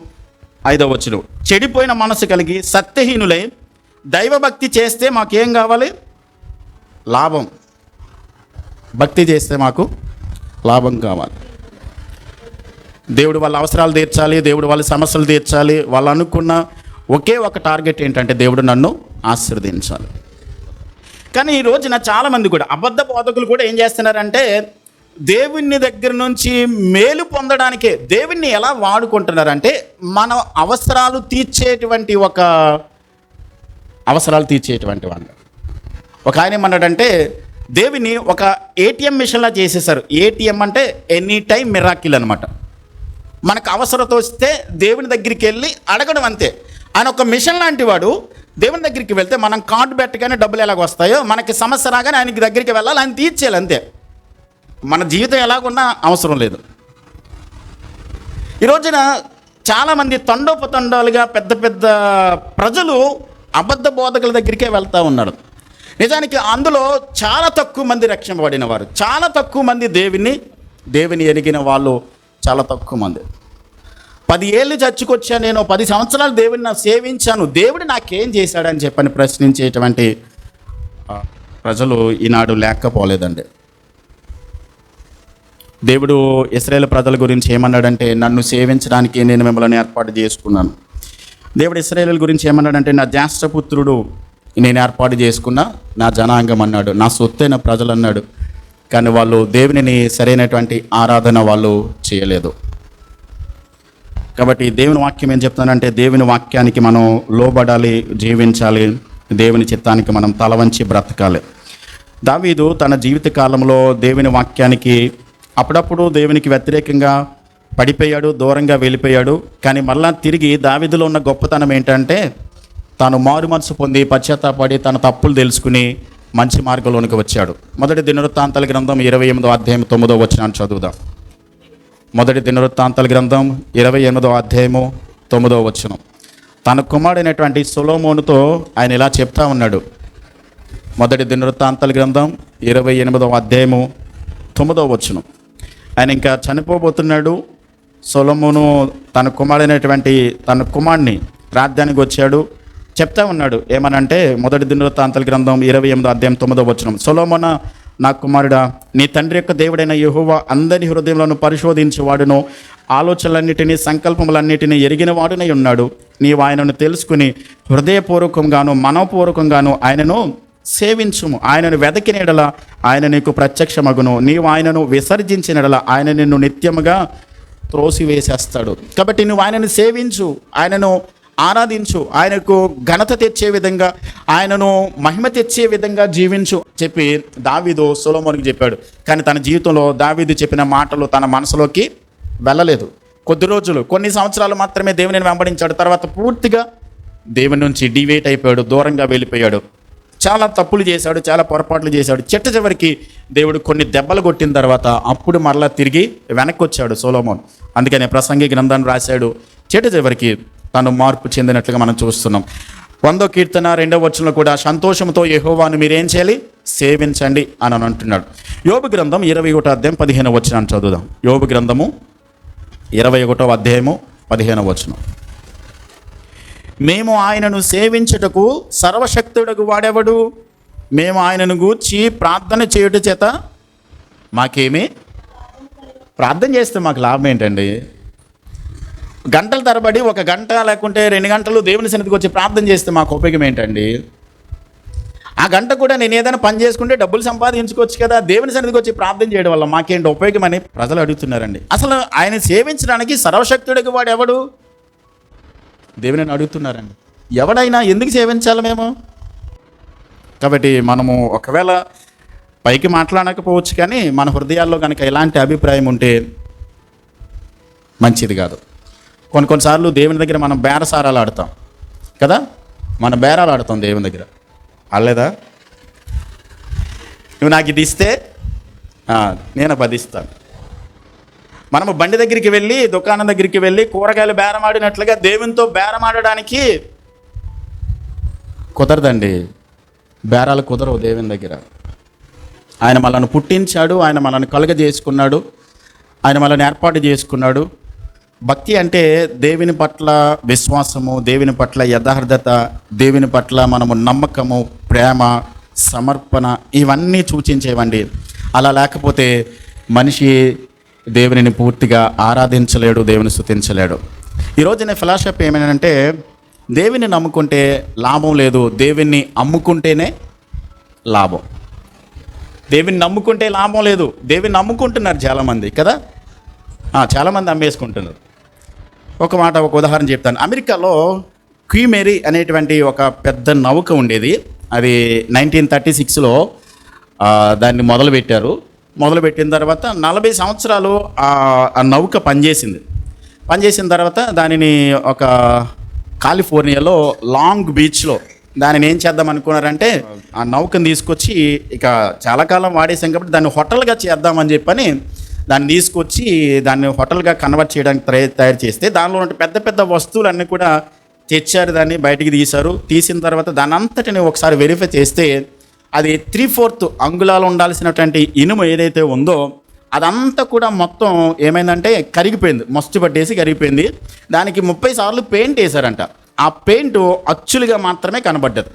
5వ వచనం. చెడిపోయిన మనసు కలిగి సత్యహీనులై దైవభక్తి చేస్తే మాకేం కావాలి? లాభం. భక్తి చేస్తే మాకు లాభం కావాలి. దేవుడు వాళ్ళ అవసరాలు తీర్చాలి, దేవుడు వాళ్ళ సమస్యలు తీర్చాలి. వాళ్ళు అనుకున్న ఒకే ఒక టార్గెట్ ఏంటంటే దేవుడు నన్ను ఆశీర్వదించాలి. కానీ ఈ రోజున చాలామంది కూడా అబద్ధ బోధకులు కూడా ఏం చేస్తున్నారంటే, దేవుని దగ్గర నుంచి మేలు పొందడానికే దేవుణ్ణి ఎలా వాడుకుంటున్నారంటే, మన అవసరాలు తీర్చేటువంటి వాళ్ళు. ఒక ఆయన ఏమన్నాడంటే, దేవుని ఒక ఏటీఎం మిషన్లా చేసేసారు. ఏటీఎం అంటే ఎనీ టైం మిరాకిల్ అనమాట. మనకు అవసరత వస్తే దేవుని దగ్గరికి వెళ్ళి అడగడం అంతే. ఆయన ఒక మిషన్ లాంటి వాడు. దేవుని దగ్గరికి వెళ్తే మనం కార్డు పెట్టగానే డబ్బులు ఎలాగ వస్తాయో, మనకి సమస్య రాగానే ఆయనకి దగ్గరికి వెళ్ళాలి, ఆయన తీర్చేయాలి అంతే. మన జీవితం ఎలాగున్నా అవసరం లేదు. ఈ రోజున చాలామంది తండోపతండాలుగా పెద్ద పెద్ద ప్రజలు అబద్ధ బోధకుల దగ్గరికే వెళ్తూ ఉన్నారు. నిజానికి అందులో చాలా తక్కువ మంది రక్షింపబడిన వారు, చాలా తక్కువ మంది దేవుని ఎరిగిన వాళ్ళు, చాలా తక్కువ మంది. 10 ఏళ్ళు చర్చకొచ్చా, నేను 10 సంవత్సరాలు దేవుడిని సేవించాను, దేవుడు నాకేం చేశాడని చెప్పని ప్రశ్నించేటువంటి ప్రజలు ఈనాడు లేకపోలేదండి. దేవుడు ఇశ్రాయేలు ప్రజల గురించి ఏమన్నాడంటే, నన్ను సేవించడానికి నేను మిమ్మల్ని ఏర్పాటు చేసుకున్నాను. దేవుడు ఇశ్రాయేలు గురించి ఏమన్నాడంటే, నా జ్యేష్ఠపుత్రుడు నేను ఏర్పాటు చేసుకున్న నా జనాంగం అన్నాడు, నా సొత్తైన ప్రజలు అన్నాడు. కానీ వాళ్ళు దేవునిని సరైనటువంటి ఆరాధన వాళ్ళు చేయలేదు. కాబట్టి దేవుని వాక్యం ఏం చెప్తానంటే, దేవుని వాక్యానికి మనం లోబడాలి, జీవించాలి, దేవుని చిత్తానికి మనం తలవంచి బ్రతకాలి. దావీదు తన జీవిత కాలంలో దేవుని వాక్యానికి అప్పుడప్పుడు దేవునికి వ్యతిరేకంగా పడిపోయాడు, దూరంగా వెళ్ళిపోయాడు. కానీ మళ్ళా తిరిగి దావీదులో ఉన్న గొప్పతనం ఏంటంటే, తాను మారు మనసు పొంది పశ్చాత్తాపడి తన తప్పులు తెలుసుకుని మంచి మార్గంలోనికి వచ్చాడు. మొదటి దినవృత్తాంతాల గ్రంథం 28వ అధ్యాయం 9వ వచనాన్ని చదువుదాం. మొదటి దినవృత్తాంతాల గ్రంథం 28వ అధ్యాయము 9వ వచనం. తన కుమారుడైనటువంటి సొలొమోనుతో ఆయన ఇలా చెప్తా ఉన్నాడు. మొదటి దినవృత్తాంతాల గ్రంథం 28వ అధ్యాయము 9వ వచనం. ఆయన ఇంకా చనిపోబోతున్నాడు. సొలొమోను తన కుమారుడిని రాజ్యానికి వచ్చాడు. చెప్తా ఉన్నాడు ఏమనంటే, మొదటి దినవృత్తాంతాల గ్రంథం 28వ అధ్యాయం 9వ వచనం. సొలొమోనా, నా కుమారుడా, నీ తండ్రి యొక్క దేవుడైన యెహోవా అందరి హృదయములను పరిశోధించేవాడును, ఆలోచనలన్నిటినీ సంకల్పములన్నిటినీ ఎరిగిన వాడునై ఉన్నాడు. నీవు ఆయనను తెలుసుకుని హృదయపూర్వకంగాను మనోపూర్వకంగాను ఆయనను సేవించుము. ఆయనను వెదకిన యెడల ఆయన నీకు ప్రత్యక్షమగును. నీవు ఆయనను విసర్జించిన యెడల ఆయన నిన్ను నిత్యముగా త్రోసివేసేస్తాడు. కాబట్టి నువ్వు ఆయనను సేవించు, ఆయనను ఆరాధించు, ఆయనకు ఘనత తెచ్చే విధంగా, ఆయనను మహిమ తెచ్చే విధంగా జీవించు చెప్పి దావీదు సొలొమోనుకి చెప్పాడు. కానీ తన జీవితంలో దావీదు చెప్పిన మాటలు తన మనసులోకి వెళ్ళలేదు. కొద్ది రోజులు, కొన్ని సంవత్సరాలు మాత్రమే దేవుని వెంబడించాడు. తర్వాత పూర్తిగా దేవుని నుంచి డివేట్ అయిపోయాడు, దూరంగా వెళ్ళిపోయాడు. చాలా తప్పులు చేశాడు, చాలా పొరపాట్లు చేశాడు. చివరికి దేవుడు కొన్ని దెబ్బలు కొట్టిన తర్వాత అప్పుడు మరలా తిరిగి వెనక్కి వచ్చాడు సొలొమోను. అందుకనే ప్రసంగి గ్రంథాన్ని రాశాడు. చివరికి తను మార్పు చెందినట్లుగా మనం చూస్తున్నాం. 100వ కీర్తన 2వ వచనంలో కూడా సంతోషంతో యెహోవాను మీరేం చేయాలి? సేవించండి అని అంటున్నాడు. యోబు గ్రంథం 21వ అధ్యాయం 15వ వచనాన్ని చదువుదాం. యోబు గ్రంథము 21వ అధ్యాయము 15వ వచనం. మేము ఆయనను సేవించుటకు సర్వశక్తుడకు వాడెవడు? మేము ఆయనను గూర్చి ప్రార్థన చేయుట చేత మాకేమి? ప్రార్థన చేస్తే మాకు లాభం ఏంటండి? గంటల తరబడి 1 గంట లేకుంటే 2 గంటలు దేవుని సన్నిధికి వచ్చి ప్రార్థన చేస్తే మాకు ఉపయోగం ఏంటండి? ఆ గంట కూడా నేను ఏదైనా పని చేసుకుంటే డబ్బులు సంపాదించుకోవచ్చు కదా, దేవుని సన్నిధికి వచ్చి ప్రార్థన చేయడం వల్ల మాకేంటి ఉపయోగం అని ప్రజలు అడుగుతున్నారండి. అసలు ఆయన సేవించడానికి సర్వశక్తుడికి వాడు ఎవడు? దేవుని అడుగుతున్నారండి. ఎవడైనా ఎందుకు సేవించాలి మేము? కాబట్టి మనము ఒకవేళ పైకి మాట్లాడకపోవచ్చు, కానీ మన హృదయాల్లో కనుక ఎలాంటి అభిప్రాయం ఉంటే మంచిది కాదు. కొన్నిసార్లు దేవుని దగ్గర మనం బేరసారాలు ఆడతాం కదా, మన బేరాలు ఆడతాం దేవుని దగ్గర. అల్లేదా, నువ్వు నాకు ఇది ఇస్తే నేను 10 ఇస్తాను. మనము బండి దగ్గరికి వెళ్ళి, దుకాణం దగ్గరికి వెళ్ళి కూరగాయలు బేరమాడినట్లుగా దేవునితో బేరమాడడానికి కుదరదండి. బేరాలు కుదరవు దేవుని దగ్గర. ఆయన మనల్ని పుట్టించాడు, ఆయన మనల్ని కలుగజేసుకున్నాడు, ఆయన మనల్ని ఏర్పాటు చేసుకున్నాడు. భక్తి అంటే దేవుని పట్ల విశ్వాసము, దేవుని పట్ల యథార్థత, దేవుని పట్ల మనము నమ్మకము, ప్రేమ, సమర్పణ, ఇవన్నీ సూచించేవండి. అలా లేకపోతే మనిషి దేవునిని పూర్తిగా ఆరాధించలేడు, దేవుని స్తుతించలేడు. ఈరోజు నేను ఫిలాసఫీ ఏమైనానంటే, దేవుని నమ్ముకుంటే లాభం లేదు, దేవుణ్ణి అమ్ముకుంటేనే లాభం. దేవుని నమ్ముకుంటే లాభం లేదు, దేవుని నమ్ముకుంటున్నారు చాలామంది కదా, చాలామంది అమ్మేసుకుంటున్నారు. ఒక ఉదాహరణ చెప్తాను. అమెరికాలో క్వీన్ మేరీ అనేటువంటి ఒక పెద్ద నౌక ఉండేది. అది 1936లో దాన్ని మొదలుపెట్టిన తర్వాత 40 సంవత్సరాలు ఆ నౌక పనిచేసిన తర్వాత దానిని ఒక కాలిఫోర్నియాలో లాంగ్ బీచ్లో దానిని ఏం చేద్దాం అనుకున్నారంటే, ఆ నౌకను తీసుకొచ్చి ఇక చాలా కాలం వాడేసాం కాబట్టి దాన్ని హోటల్గా చేద్దామని చెప్పని దాన్ని తీసుకొచ్చి దాన్ని హోటల్గా కన్వర్ట్ చేయడానికి తయారు చేస్తే, దానిలో ఉన్న పెద్ద పెద్ద వస్తువులన్నీ కూడా తెచ్చారు, దాన్ని బయటికి తీసిన తర్వాత దాని అంతటిని ఒకసారి వెరిఫై చేస్తే అది 3/4 అంగుళాలు ఉండాల్సినటువంటి ఇనుము ఏదైతే ఉందో అదంతా కూడా మొత్తం ఏమైందంటే కరిగిపోయింది, మస్తు పట్టేసి కరిగిపోయింది. దానికి 30 సార్లు పెయింట్ వేశారంట. ఆ పెయింట్ అచ్చులుగా మాత్రమే కనబడ్డది.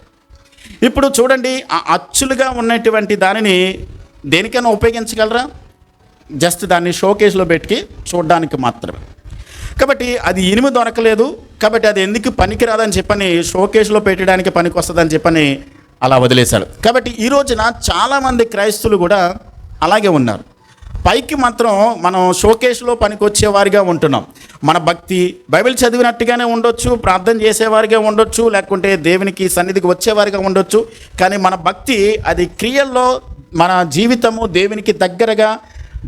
ఇప్పుడు చూడండి, ఆ అచ్చులుగా ఉన్నటువంటి దానిని దేనికైనా ఉపయోగించగలరా? జస్ట్ దాన్ని షోకేస్లో పెట్టి చూడడానికి మాత్రమే. కాబట్టి అది ఇనుము దొరకలేదు, కాబట్టి అది ఎందుకు పనికిరాదని చెప్పని షోకేస్లో పెట్టడానికి పనికి వస్తుందని చెప్పని అలా వదిలేశాడు. కాబట్టి ఈ రోజున చాలామంది క్రైస్తవులు కూడా అలాగే ఉన్నారు. పైకి మాత్రం మనం షోకేస్లో పనికొచ్చేవారిగా ఉంటున్నాం. మన భక్తి బైబిల్ చదివినట్టుగానే ఉండొచ్చు, ప్రార్థన చేసేవారిగా ఉండొచ్చు, లేకుంటే దేవునికి సన్నిధికి వచ్చేవారిగా ఉండొచ్చు. కానీ మన భక్తి అది క్రియల్లో, మన జీవితము దేవునికి దగ్గరగా,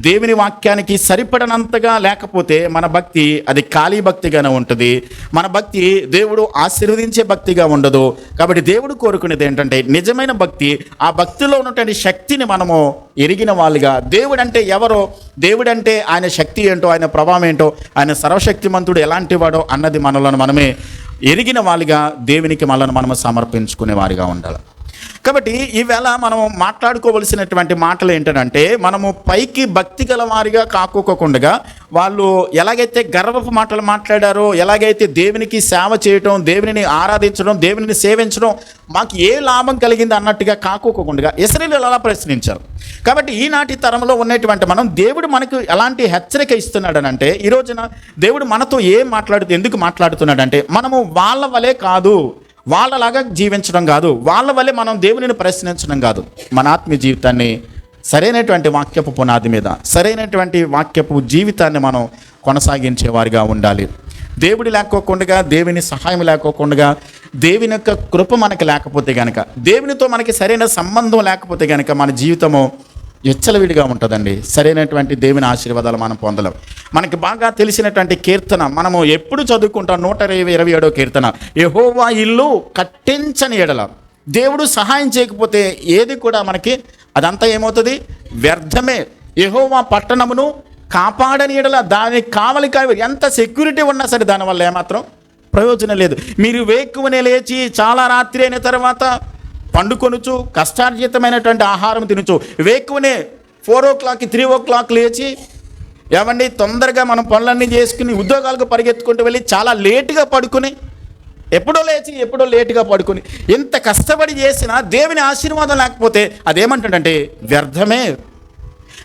దేవుని వాక్యానికి సరిపడనంతగా లేకపోతే మన భక్తి అది ఖాళీ భక్తిగానే ఉంటుంది. మన భక్తి దేవుడు ఆశీర్వదించే భక్తిగా ఉండదు. కాబట్టి దేవుడు కోరుకునేది ఏంటంటే నిజమైన భక్తి, ఆ భక్తిలో ఉన్నటువంటి శక్తిని మనము ఎరిగిన వాళ్ళుగా, దేవుడంటే ఎవరో, దేవుడంటే ఆయన శక్తి ఏంటో, ఆయన ప్రభావం ఏంటో, ఆయన సర్వశక్తిమంతుడు ఎలాంటి వాడో అన్నది మనలను మనమే ఎరిగిన వాళ్ళుగా దేవునికి మనల్ని మనము సమర్పించుకునే వారిగా ఉండాలి. కాబట్టి ఈవేళ మనం మాట్లాడుకోవలసినటువంటి మాటలు ఏంటంటే, మనము పైకి భక్తి గల వారిగా కాకోకుండా వాళ్ళు ఎలాగైతే గర్వపు మాటలు మాట్లాడారో, ఎలాగైతే దేవునికి సేవ చేయటం, దేవునిని ఆరాధించడం, దేవునిని సేవించడం మాకు ఏ లాభం కలిగింది అన్నట్టుగా కాకోకుండా ఇశ్రాయేలీయులు అలా ప్రశ్నించారు. కాబట్టి ఈనాటి తరంలో ఉన్నటువంటి మనం, దేవుడు మనకు ఎలాంటి హెచ్చరిక ఇస్తున్నాడనంటే, ఈ రోజున దేవుడు మనతో ఎందుకు మాట్లాడుతున్నాడంటే, మనము వాళ్ళ వలె కాదు, వాళ్ళలాగా జీవించడం కాదు, వాళ్ళ వల్లే మనం దేవునిని ప్రశ్నించడం కాదు. మన ఆత్మీయ జీవితాన్ని సరైనటువంటి వాక్యపు పునాది మీద, సరైనటువంటి వాక్యపు జీవితాన్ని మనం కొనసాగించే వారిగా ఉండాలి. దేవుడి లేకోకుండా, దేవుని సహాయం లేకోకుండా, దేవుని యొక్క కృప మనకి లేకపోతే కనుక, దేవునితో మనకి సరైన సంబంధం లేకపోతే కనుక మన జీవితము విచ్చలవిడిగా ఉంటుందండి. సరైనటువంటి దేవుని ఆశీర్వాదాలు మనం పొందలేం. మనకి బాగా తెలిసినటువంటి కీర్తన మనము ఎప్పుడు చదువుకుంటాం, 127వ కీర్తన. యెహోవా ఇల్లు కట్టించని ఎడల, దేవుడు సహాయం చేయకపోతే ఏది కూడా మనకి అదంతా ఏమవుతుంది? వ్యర్థమే. యెహోవా పట్టణమును కాపాడని ఎడల, దానికి కావలి ఎంత సెక్యూరిటీ ఉన్నా సరే దానివల్ల ఏమాత్రం ప్రయోజనం లేదు. మీరు వేకువనే లేచి చాలా రాత్రి అయిన తర్వాత పండుకొనుచు కష్టార్జితమైనటువంటి ఆహారం తినచ్చు, వేకువనే 4 o'clock 3 o'clock లేచి ఏమండి తొందరగా మనం పనులన్నీ చేసుకుని ఉద్యోగాలకు పరిగెత్తుకుంటూ వెళ్ళి చాలా లేటుగా పడుకుని, ఎప్పుడో లేచి ఎప్పుడో లేటుగా పడుకుని, ఎంత కష్టపడి చేసినా దేవుని ఆశీర్వాదం లేకపోతే అదేమంటాడంటే వ్యర్థమే.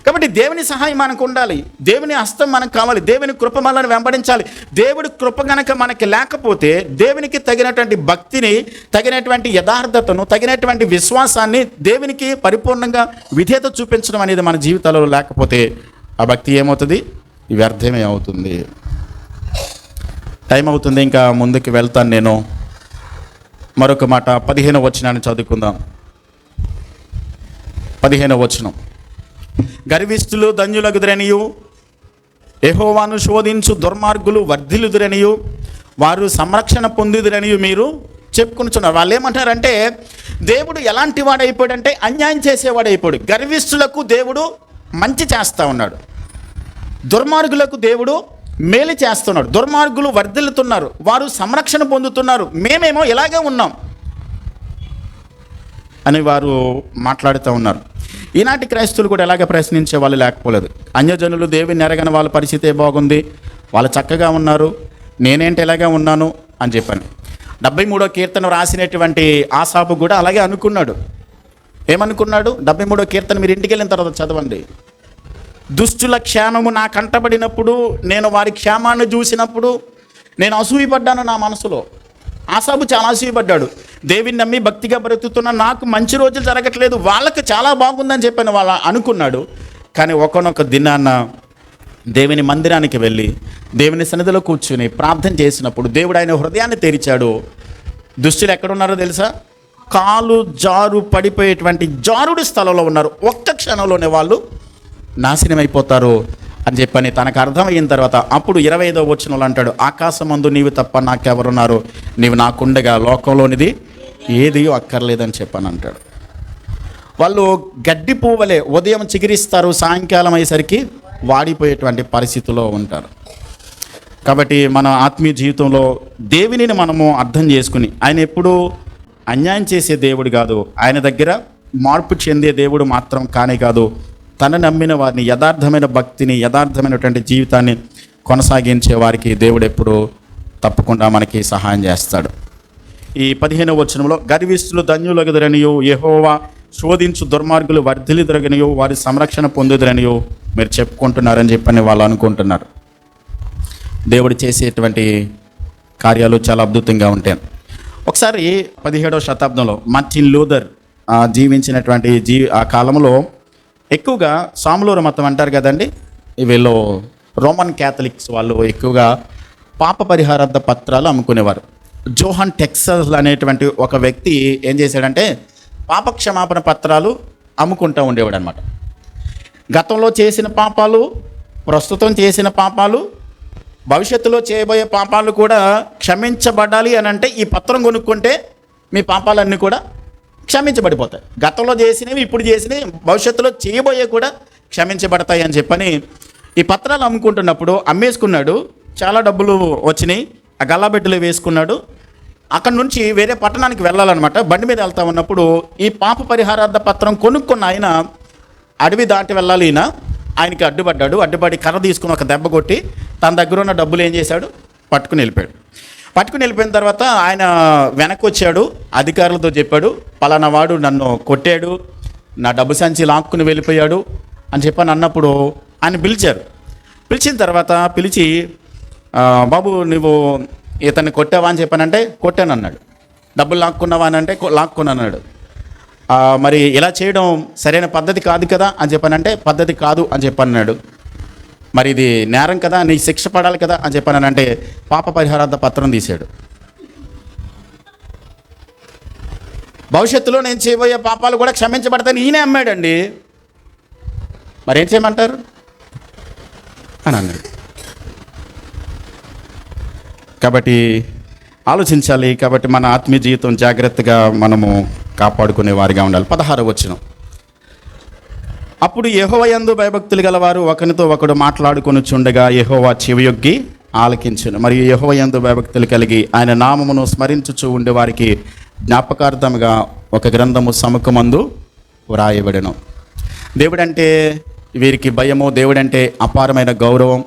కాబట్టి దేవుని సహాయం మనకు ఉండాలి, దేవుని హస్తం మనకు కావాలి, దేవుని కృప మనల్ని వెంబడించాలి. దేవుడి కృప కనుక మనకి లేకపోతే, దేవునికి తగినటువంటి భక్తిని, తగినటువంటి యథార్థతను, తగినటువంటి విశ్వాసాన్ని, దేవునికి పరిపూర్ణంగా విధేయత చూపించడం అనేది మన జీవితాలలో లేకపోతే ఆ భక్తి ఏమవుతుంది? వ్యర్థమే అవుతుంది. టైం అవుతుంది, ఇంకా ముందుకు వెళ్తాను నేను. మరొక మాట 15వ వచనాన్ని చదువుకుందాం. 15వ వచనం. గర్విష్ఠులు ధన్యులగుదురనియు, యెహోవాను శోధించు దుర్మార్గులు వర్ధిల్లుదురనియు, వారు సంరక్షణ పొందుదురనియు మీరు చెప్పుకొనుచున్నారు. వాళ్ళు ఏమంటారంటే దేవుడు ఎలాంటి వాడు అయిపోయాడంటే అన్యాయం చేసేవాడు అయిపోయాడు. గర్విష్ఠులకు దేవుడు మంచి చేస్తూ ఉన్నాడు, దుర్మార్గులకు దేవుడు మేలు చేస్తున్నాడు. దుర్మార్గులు వర్ధిల్లుతున్నారు, వారు సంరక్షణ పొందుతున్నారు, మేమేమో ఇలాగే ఉన్నాం అని వారు మాట్లాడుతూ ఉన్నారు. ఈనాటి క్రైస్తవులు కూడా ఎలాగ ప్రశ్నించే వాళ్ళు లేకపోలేదు. అన్యజనులు దేవుని ఎరగని వాళ్ళ పరిస్థితి బాగుంది, వాళ్ళు చక్కగా ఉన్నారు, నేనేంటి ఇలాగే ఉన్నాను అని చెప్పాను. 73వ కీర్తన రాసినటువంటి ఆసాపు కూడా అలాగే అనుకున్నాడు. ఏమనుకున్నాడు? 73వ కీర్తన మీరు ఇంటికి వెళ్ళిన తర్వాత చదవండి. దుష్టుల క్షేమము నా కంటబడినప్పుడు, నేను వారి క్షేమాన్ని చూసినప్పుడు నేను అసూయపడ్డాను నా మనసులో. ఆసాపు చాలా అసూయపడ్డాడు. దేవుని నమ్మి భక్తిగా బ్రతుకుతున్న నాకు మంచి రోజులు జరగట్లేదు, వాళ్ళకి చాలా బాగుందని చెప్పాను వాళ్ళ అనుకున్నాడు. కానీ ఒకనొక దినాన్న దేవుని మందిరానికి వెళ్ళి దేవుని సన్నిధిలో కూర్చుని ప్రార్థన చేసినప్పుడు దేవుడు ఆయన హృదయాన్ని తెరిచాడు. దుష్టులు ఎక్కడున్నారో తెలుసా? కాలు జారు పడిపోయేటువంటి జారుడు స్థలంలో ఉన్నారు. ఒక్క క్షణంలోనే వాళ్ళు నాశనం అయిపోతారు అని చెప్పని తనకు అర్థమైన తర్వాత అప్పుడు 25వ వచనంలో అంటాడు, ఆకాశమందు నీవు తప్ప నాకెవరున్నారు, నీవు నాకుండగా లోకంలోనిది ఏది అక్కర్లేదని చెప్పని అంటాడు. వాళ్ళు గడ్డి పువ్వులే, ఉదయం చిగురిస్తారు, సాయంకాలం అయ్యేసరికి వాడిపోయేటువంటి పరిస్థితిలో ఉంటారు. కాబట్టి మన ఆత్మీయ జీవితంలో దేవునిని మనము అర్థం చేసుకుని, ఆయన ఎప్పుడూ అన్యాయం చేసే దేవుడు కాదు, ఆయన దగ్గర మార్పు చెందే దేవుడు మాత్రం కానే కాదు, తన నమ్మిన వారిని యథార్థమైన భక్తిని, యథార్థమైనటువంటి జీవితాన్ని కొనసాగించే వారికి దేవుడు ఎప్పుడు తప్పకుండా మనకి సహాయం చేస్తాడు. ఈ 15వ వచనంలో గర్విష్ఠులు ధన్యులగుదురనియు, యెహోవా శోధించు దుర్మార్గులు వర్ధిల్లుదురనియు, వారి సంరక్షణ పొందుదురనియు మీరు చెప్పుకుంటున్నారని చెప్పని వాళ్ళు అనుకుంటున్నారు. దేవుడు చేసేటువంటి కార్యాలు చాలా అద్భుతంగా ఉంటాయి. ఒకసారి 17వ శతాబ్దంలో మార్టిన్ లూథర్ జీవించినటువంటి ఆ కాలంలో ఎక్కువగా సాములూరు మతం అంటారు కదండి, వీళ్ళు రోమన్ క్యాథలిక్స్ వాళ్ళు ఎక్కువగా పాప పరిహారార్థ పత్రాలు అమ్ముకునేవారు. జోహాన్ టెక్సస్ అనేటువంటి ఒక వ్యక్తి ఏం చేశాడంటే పాప క్షమాపణ పత్రాలు అమ్ముకుంటూ ఉండేవాడు అనమాట. గతంలో చేసిన పాపాలు, ప్రస్తుతం చేసిన పాపాలు, భవిష్యత్తులో చేయబోయే పాపాలు కూడా క్షమించబడాలి అని అంటే ఈ పత్రం కొనుక్కుంటే మీ పాపాలన్నీ కూడా క్షమించబడిపోతాయి. గతంలో చేసినవి, ఇప్పుడు చేసినవి, భవిష్యత్తులో చేయబోయే కూడా క్షమించబడతాయి అని చెప్పని ఈ పత్రాలు అమ్ముకుంటున్నప్పుడు అమ్మేసుకున్నాడు. చాలా డబ్బులు వచ్చినాయి, ఆ గల్లాబెట్టులో వేసుకున్నాడు. అక్కడి నుంచి వేరే పట్టణానికి వెళ్ళాలన్నమాట. బండి మీద వెళ్తా ఉన్నప్పుడు ఈ పాప పరిహారార్థ పత్రం కొనుక్కున్న ఆయన అడవి దాటి వెళ్ళాలి. ఆయనకి అడ్డుపడ్డాడు. అడ్డుపడి కర్ర తీసుకుని ఒక దెబ్బ కొట్టి తన దగ్గర ఉన్న డబ్బులు ఏం చేశాడు, పట్టుకుని వెళ్ళిపోయాడు. పట్టుకుని వెళ్ళిపోయిన తర్వాత ఆయన వెనక్కి వచ్చాడు, అధికారులతో చెప్పాడు, పలానా వాడు నన్ను కొట్టాడు, నా డబ్బు సంచి లాక్కుని వెళ్ళిపోయాడు అని చెప్పని అన్నప్పుడు ఆయన పిలిచారు. పిలిచిన తర్వాత పిలిచి, బాబు నువ్వు ఇతన్ని కొట్టావా అని చెప్పానంటే కొట్టాను అన్నాడు. డబ్బులు లాక్కున్నావా అని అంటే లాక్కుని అన్నాడు. మరి ఇలా చేయడం సరైన పద్ధతి కాదు కదా అని చెప్పానంటే పద్ధతి కాదు అని చెప్పన్నాడు. మరి ఇది నేరం కదా, నీ శిక్ష పడాలి కదా అని చెప్పానంటే పాప పరిహారార్థ పత్రం తీశాడు. భవిష్యత్తులో నేను చేయబోయే పాపాలు కూడా క్షమించబడతాను ఈయనే అమ్మాడండి, మరేం చేయమంటారు అని అన్నాడు. కాబట్టి ఆలోచించాలి. కాబట్టి మన ఆత్మీయ జీవితం జాగ్రత్తగా మనము కాపాడుకునే వారిగా ఉండాలి. 16వ వచనం, అప్పుడు యెహోవా యందు భయభక్తులు గలవారు ఒకరితో ఒకడు మాట్లాడుకొనుచుండగా యెహోవా చెవియొగ్గి ఆలకించును. మరియు యెహోవా యందు భయభక్తులు కలిగి ఆయన నామమును స్మరించుచూ ఉండే వారికి జ్ఞాపకార్థముగా ఒక గ్రంథము సముఖమందు వ్రాయబడెను. దేవుడంటే వీరికి భయము, దేవుడంటే అపారమైన గౌరవం,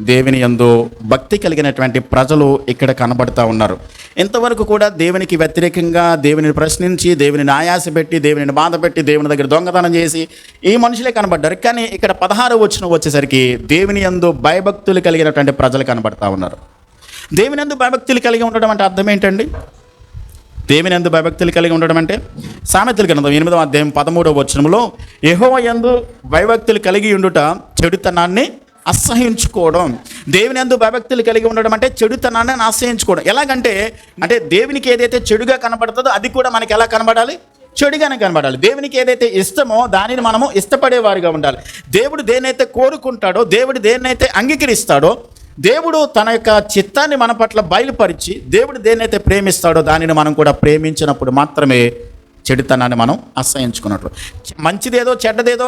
దేవుని యందు భక్తి కలిగినటువంటి ప్రజలు ఇక్కడ కనబడుతూ ఉన్నారు. ఇంతవరకు కూడా దేవునికి వ్యతిరేకంగా, దేవుని ప్రశ్నించి, దేవుని ఆయాస పెట్టి, దేవుని బాధ పెట్టి, దేవుని దగ్గర దొంగతనం చేసి ఈ మనుషులే కనబడ్డారు. కానీ ఇక్కడ 16వ వచనం వచ్చేసరికి దేవుని యందు భయభక్తులు కలిగినటువంటి ప్రజలు కనబడుతూ ఉన్నారు. దేవుని యందు భయభక్తులు కలిగి ఉండడం అంటే అర్థం ఏంటండి? దేవుని యందు భయభక్తులు కలిగి ఉండడం అంటే సామెతల గ్రంథం 8వ అధ్యాయం 13వ వచనంలో యెహోవా యందు భయభక్తులు కలిగి ఉండుట చెడుతనాన్ని అసహ్యించుకోవడం. దేవుని యందు భయభక్తులు కలిగి ఉండడం అంటే చెడుతనాన్ని అసహ్యించుకోవడం. ఎలాగంటే దేవునికి ఏదైతే చెడుగా కనబడుతుందో అది కూడా మనకి ఎలా కనబడాలి, చెడుగానే కనబడాలి. దేవునికి ఏదైతే ఇష్టమో దానిని మనము ఇష్టపడేవారిగా ఉండాలి. దేవుడు దేన్నైతే కోరుకుంటాడో, దేవుడు దేన్నైతే అంగీకరిస్తాడో, దేవుడు తన యొక్క చిత్తాన్ని మన పట్ల బయలుపరిచి దేవుడు దేన్నైతే ప్రేమిస్తాడో దానిని మనం కూడా ప్రేమించినప్పుడు మాత్రమే చెడుతనాన్ని మనం అసహించుకున్నట్లు. మంచిదేదో చెడ్డదేదో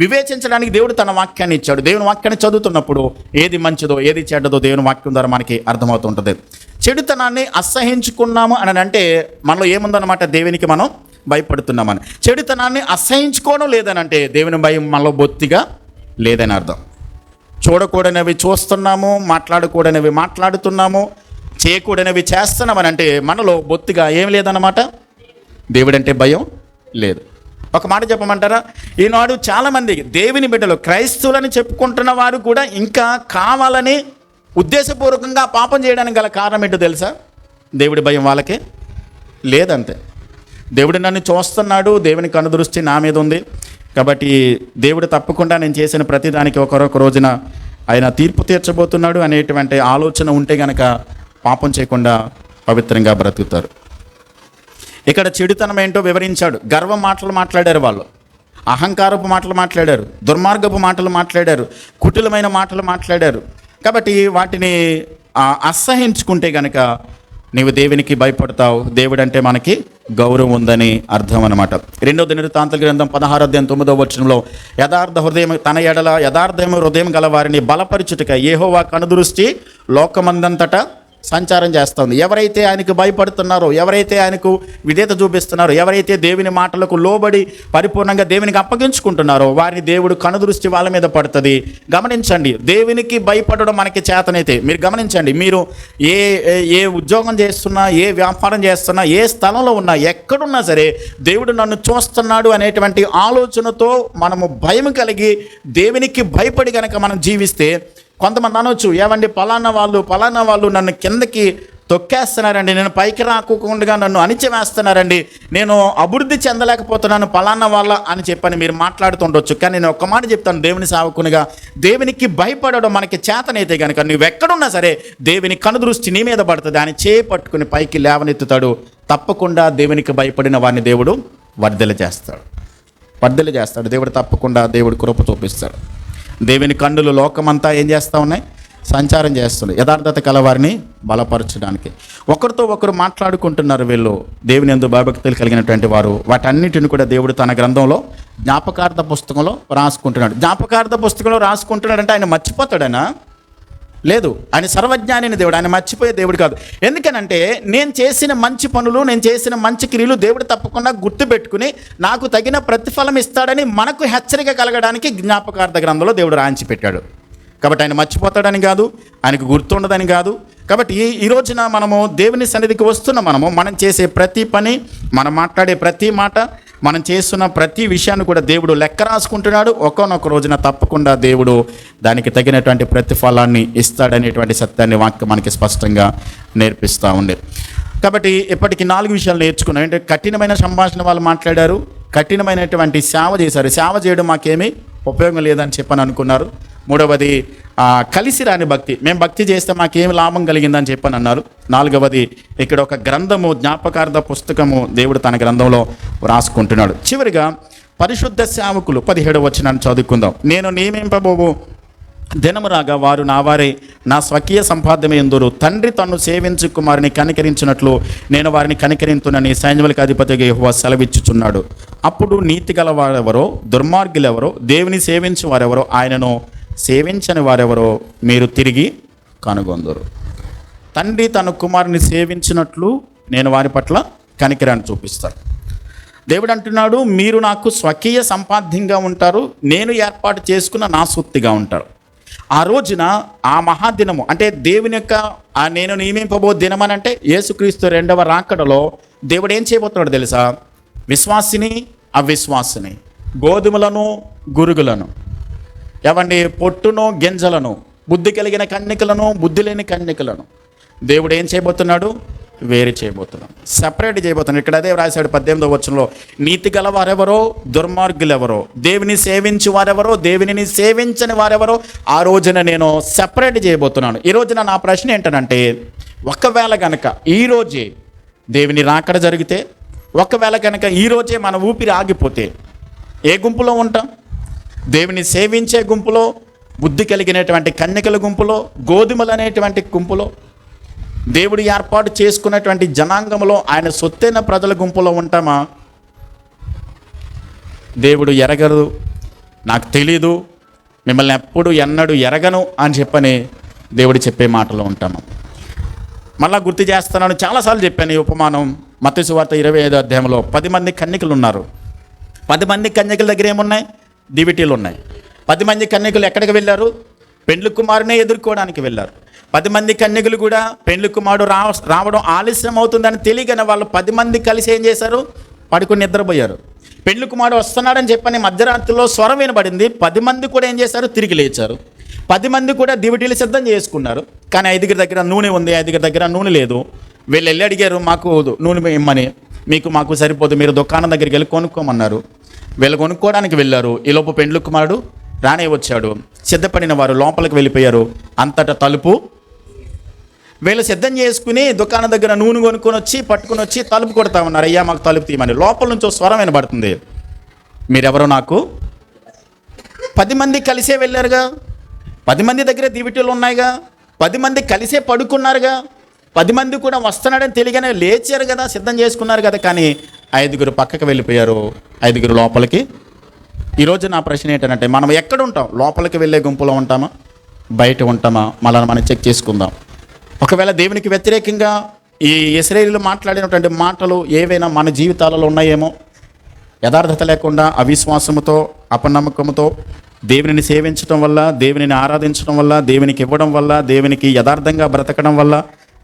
వివేచించడానికి దేవుడు తన వాక్యాన్ని ఇచ్చాడు. దేవుని వాక్యాన్ని చదువుతున్నప్పుడు ఏది మంచిదో ఏది చెడ్డదో దేవుని వాక్యం ద్వారా మనకి అర్థమవుతుంటుంది. చెడుతనాన్ని అసహించుకున్నాము అని అంటే మనలో ఏముందన్నమాట, దేవునికి మనం భయపడుతున్నామని. చెడుతనాన్ని అసహించుకోవడం లేదని అంటే దేవుని భయం మనలో బొత్తిగా లేదని అర్థం. చూడకూడనివి చూస్తున్నాము, మాట్లాడకూడనివి మాట్లాడుతున్నాము, చేయకూడనివి చేస్తున్నామని అంటే మనలో బొత్తిగా ఏం లేదన్నమాట, దేవుడంటే భయం లేదు. ఒక మాట చెప్పమంటారా, ఈనాడు చాలామంది దేవుని బిడ్డలు క్రైస్తవులని చెప్పుకుంటున్న వారు కూడా ఇంకా కావాలని ఉద్దేశపూర్వకంగా పాపం చేయడానికి గల కారణం ఏంటో తెలుసా? దేవుడి భయం వాళ్ళకి లేదంతే. దేవుడు నన్ను చూస్తున్నాడు, దేవుని కనుదృష్టి నా మీద ఉంది కాబట్టి దేవుడు తప్పకుండా నేను చేసిన ప్రతిదానికి ఒకరొక రోజున ఆయన తీర్పు తీర్చబోతున్నాడు అనేటువంటి ఆలోచన ఉంటే గనక పాపం చేయకుండా పవిత్రంగా బ్రతుకుతారు. ఇక్కడ చెడుతనం ఏంటో వివరించాడు. గర్వం మాటలు మాట్లాడారు వాళ్ళు, అహంకారపు మాటలు మాట్లాడారు, దుర్మార్గపు మాటలు మాట్లాడారు, కుటిలమైన మాటలు మాట్లాడారు. కాబట్టి వాటిని అసహించుకుంటే గనక నీవు దేవునికి భయపడతావు, దేవుడు అంటే మనకి గౌరవం ఉందని అర్థం అనమాట. 2వ దినవృత్తాంతముల గ్రంథం 16:9 వచనంలో యథార్థ హృదయం తన ఎడల యథార్థ హృదయం గల వారిని బలపరచుటకై యెహోవా కనుదృష్టి లోకమందంతటా సంచారం చేస్తుంది. ఎవరైతే ఆయనకు భయపడుతున్నారో, ఎవరైతే ఆయనకు విధేయత చూపిస్తున్నారో, ఎవరైతే దేవుని మాటలకు లోబడి పరిపూర్ణంగా దేవునికి అప్పగించుకుంటున్నారో వారిని దేవుడు కనుదృష్టి వాళ్ళ మీద పడుతుంది. గమనించండి, దేవునికి భయపడడం మనకి చేతనైతే మీరు గమనించండి, మీరు ఏ ఉద్యోగం చేస్తున్నా, ఏ వ్యాపారం చేస్తున్నా, ఏ స్థలంలో ఉన్నా, ఎక్కడున్నా సరే దేవుడు నన్ను చూస్తున్నాడు అనేటువంటి ఆలోచనతో మనము భయం కలిగి దేవునికి భయపడి కనుక మనం జీవిస్తే, కొంతమంది అనొచ్చు, ఏవండి పలానా వాళ్ళు నన్ను కిందకి తొక్కేస్తున్నారండి, నేను పైకి రాకుండా నన్ను అణిచివేస్తున్నారండి, నేను అభివృద్ధి చెందలేకపోతున్నాను పలానా వాళ్ళ అని చెప్పని మీరు మాట్లాడుతుండొచ్చు. కానీ నేను ఒక్క మాట చెప్తాను, దేవుని సేవకునిగా దేవునికి భయపడడం మనకి చేతనైతే కనుక నువ్వెక్కడున్నా సరే దేవుని కనుదృష్టి నీ మీద పడుతుంది. ఆయన చేపట్టుకుని పైకి లేవనెత్తుతాడు. తప్పకుండా దేవునికి భయపడిన వారిని దేవుడు వర్ధల చేస్తాడు. దేవుడు తప్పకుండా దేవుడు కృప చూపిస్తాడు. దేవుని కన్నులు లోకమంతా ఏం చేస్తూ ఉన్నాయి, సంచారం చేస్తున్నాయి యథార్థత కలవారిని బలపరచడానికి. ఒకరితో ఒకరు మాట్లాడుకుంటున్నారు వీళ్ళు, దేవుని యందు భయభక్తులు కలిగినటువంటి వారు. వాటన్నిటిని కూడా దేవుడు తన గ్రంథంలో జ్ఞాపకార్థ పుస్తకంలో రాసుకుంటున్నాడు. జ్ఞాపకార్థ పుస్తకంలో రాసుకుంటున్నాడంటే ఆయన మర్చిపోతాడనా? లేదు, ఆయన సర్వజ్ఞానిని దేవుడు, ఆయన మర్చిపోయే దేవుడు కాదు. ఎందుకనంటే నేను చేసిన మంచి పనులు, నేను చేసిన మంచి క్రియలు దేవుడు తప్పకుండా గుర్తుపెట్టుకుని నాకు తగిన ప్రతిఫలం ఇస్తాడని మనకు హెచ్చరిక కలగడానికి జ్ఞాపకార్థ గ్రంథంలో దేవుడు రాయించి పెట్టాడు. కాబట్టి ఆయన మర్చిపోతాడని కాదు, ఆయనకు గుర్తుండదని కాదు. కాబట్టి ఈ రోజున మనము దేవుని సన్నిధికి వస్తున్న మనం చేసే ప్రతి పని, మనం మాట్లాడే ప్రతి మాట, మనం చేస్తున్న ప్రతి విషయాన్ని కూడా దేవుడు లెక్క రాసుకుంటున్నాడు. ఒక్కొక్క రోజున తప్పకుండా దేవుడు దానికి తగినటువంటి ప్రతిఫలాన్ని ఇస్తాడనేటువంటి సత్యాన్ని వాక్యం మనకి స్పష్టంగా నేర్పిస్తూ ఉంది. కాబట్టి ఇప్పటికి 4 విషయాలు నేర్చుకున్నాం. అంటే కఠినమైన సంభాషణ వాళ్ళు మాట్లాడారు, కఠినమైనటువంటి సేవ చేశారు. సేవ చేయడం మాకేమీ ఉపయోగం లేదని చెప్పని అనుకున్నారు. 3వది కలిసి రాని భక్తి, మేము భక్తి చేస్తే మాకేమి లాభం కలిగిందని చెప్పని అన్నారు. 4వది ఇక్కడ ఒక గ్రంథము, జ్ఞాపకార్థ పుస్తకము దేవుడు తన గ్రంథంలో రాసుకుంటున్నాడు. చివరిగా పరిశుద్ధ సేవకులు 17వ వచనాన్ని చదువుకుందాం. నేను నియమింపబోవు దినము రాగా వారు నా వారే, నా స్వకీయ సంపాద్యమే ఎందురు. తండ్రి తన్ను సేవించు కుమారుని కనికరించినట్లు నేను వారిని కనికరింతునని సైన్యములకు అధిపతిగా యెహోవా సెలవిచ్చుచున్నాడు. అప్పుడు నీతి గల వారెవరో, దుర్మార్గులెవరో, దేవుని సేవించు వారెవరో, ఆయనను సేవించని వారెవరో మీరు తిరిగి కనుగొందరు. తండ్రి తన కుమారుని సేవించినట్లు నేను వారి పట్ల కనికరాన్ని చూపిస్తాను. దేవుడు అంటున్నాడు, మీరు నాకు స్వకీయ సంపాద్యంగా ఉంటారు, నేను ఏర్పాటు చేసుకున్న నా సొత్తుగా ఉంటారు. ఆ రోజున ఆ మహాదినము అంటే దేవుని యొక్క నేను నియమింపబో దినం అని అంటే యేసుక్రీస్తు 2వ రాకడలో దేవుడు ఏం చేయబోతున్నాడు తెలుసా? విశ్వాసిని అవిశ్వాసిని, గోధుమలను గురుగులను, ఏవండి పొట్టును గింజలను, బుద్ధి కలిగిన కన్యకలను బుద్ధి లేని కన్యకలను దేవుడు ఏం చేయబోతున్నాడు? వేరు చేయబోతున్నాడు, సెపరేట్ చేయబోతున్నాడు. ఇక్కడ అదే రాశాడు 18వ వచనంలో, నీతి గల వారెవరో, దుర్మార్గులెవరో, దేవుని సేవించి వారెవరో, దేవునిని సేవించని వారెవరో ఆ రోజున నేను సెపరేట్ చేయబోతున్నాను. ఈ రోజున నా ప్రశ్న ఏంటంటే, ఒకవేళ గనక ఈరోజే దేవుని రాకడ జరిగితే, ఒకవేళ కనుక ఈరోజే మన ఊపిరి ఆగిపోతే ఏ గుంపులో ఉంటాం? దేవుని సేవించే గుంపులో, బుద్ధి కలిగినటువంటి కన్యకల గుంపులో, గోధుమలు అనేటువంటి గుంపులో, దేవుడు ఏర్పాటు చేసుకున్నటువంటి జనాంగంలో, ఆయన సొత్తైన ప్రజల గుంపులో ఉంటామా? దేవుడు ఎరగదు, నాకు తెలీదు, మిమ్మల్ని ఎప్పుడు ఎన్నడూ ఎరగను అని చెప్పని దేవుడు చెప్పే మాటలో ఉంటాము. మళ్ళా గుర్తు చేస్తున్నాను, చాలాసార్లు చెప్పాను ఈ ఉపమానం. మత్తయి సువార్త 25వ అధ్యాయంలో 10 మంది కన్యకలు ఉన్నారు. 10 మంది కన్యకల దగ్గర ఏమున్నాయి? దివిటీలు ఉన్నాయి. 10 మంది కన్యకలు ఎక్కడికి వెళ్ళారు? పెండ్లి కుమారునే ఎదుర్కోవడానికి వెళ్ళారు. 10 మంది కన్యకలు కూడా పెండ్లి కుమారుడు రావడం ఆలస్యం అవుతుందని తెలియగానే వాళ్ళు 10 మంది కలిసి ఏం చేశారు? పడుకుని నిద్రపోయారు. పెండ్లి కుమారుడు వస్తున్నాడని చెప్పని మధ్యరాత్రిలో స్వరం వినబడింది. 10 మంది కూడా ఏం చేశారు? తిరిగి లేచారు. 10 మంది కూడా దివిటీలు సిద్ధం చేసుకున్నారు. కానీ 5 దగ్గర నూనె ఉంది, 5 దగ్గర నూనె లేదు. వీళ్ళు వెళ్ళి అడిగారు, మాకు నూనె ఇమ్మని. మాకు సరిపోదు, మీరు దుకాణం దగ్గరికి వెళ్ళి కొనుక్కోమన్నారు. వీళ్ళు కొనుక్కోవడానికి వెళ్ళారు. ఈలోపు పెండ్లి కుమారుడు రానే వచ్చాడు. సిద్ధపడిన వారు లోపలికి వెళ్ళిపోయారు. అంతటా తలుపు, వీళ్ళు సిద్ధం చేసుకుని దుకాణం దగ్గర నూనె పట్టుకొని వచ్చి తలుపు కొడతా ఉన్నారు. అయ్యా మాకు తలుపు తీయమని. లోపల నుంచి స్వరం వినబడుతుంది, మీరెవరో నాకు. 10 మంది కలిసే వెళ్ళారుగా, 10 మంది దగ్గర దివిటీలు ఉన్నాయిగా, 10 మంది కలిసే పడుకున్నారుగా, 10 మంది కూడా వస్తున్నాడని తెలియగానే లేచారు కదా, సిద్ధం చేసుకున్నారు కదా. కానీ 5 పక్కకు వెళ్ళిపోయారు, 5 లోపలికి. ఈరోజు నా ప్రశ్న ఏంటంటే, మనం ఎక్కడ ఉంటాం? లోపలికి వెళ్ళే గుంపులో ఉంటామా, బయట ఉంటామా? మనల్ని మనం చెక్ చేసుకుందాం. ఒకవేళ దేవునికి వ్యతిరేకంగా ఈ ఇశ్రాయేలీయులు మాట్లాడినటువంటి మాటలు ఏవైనా మన జీవితాలలో ఉన్నాయేమో, యథార్థత లేకుండా అవిశ్వాసముతో, అపనమ్మకంతో దేవునిని సేవించడం వల్ల, దేవునిని ఆరాధించడం వల్ల, దేవునికి ఇవ్వడం వల్ల, దేవునికి యథార్థంగా బ్రతకడం వల్ల,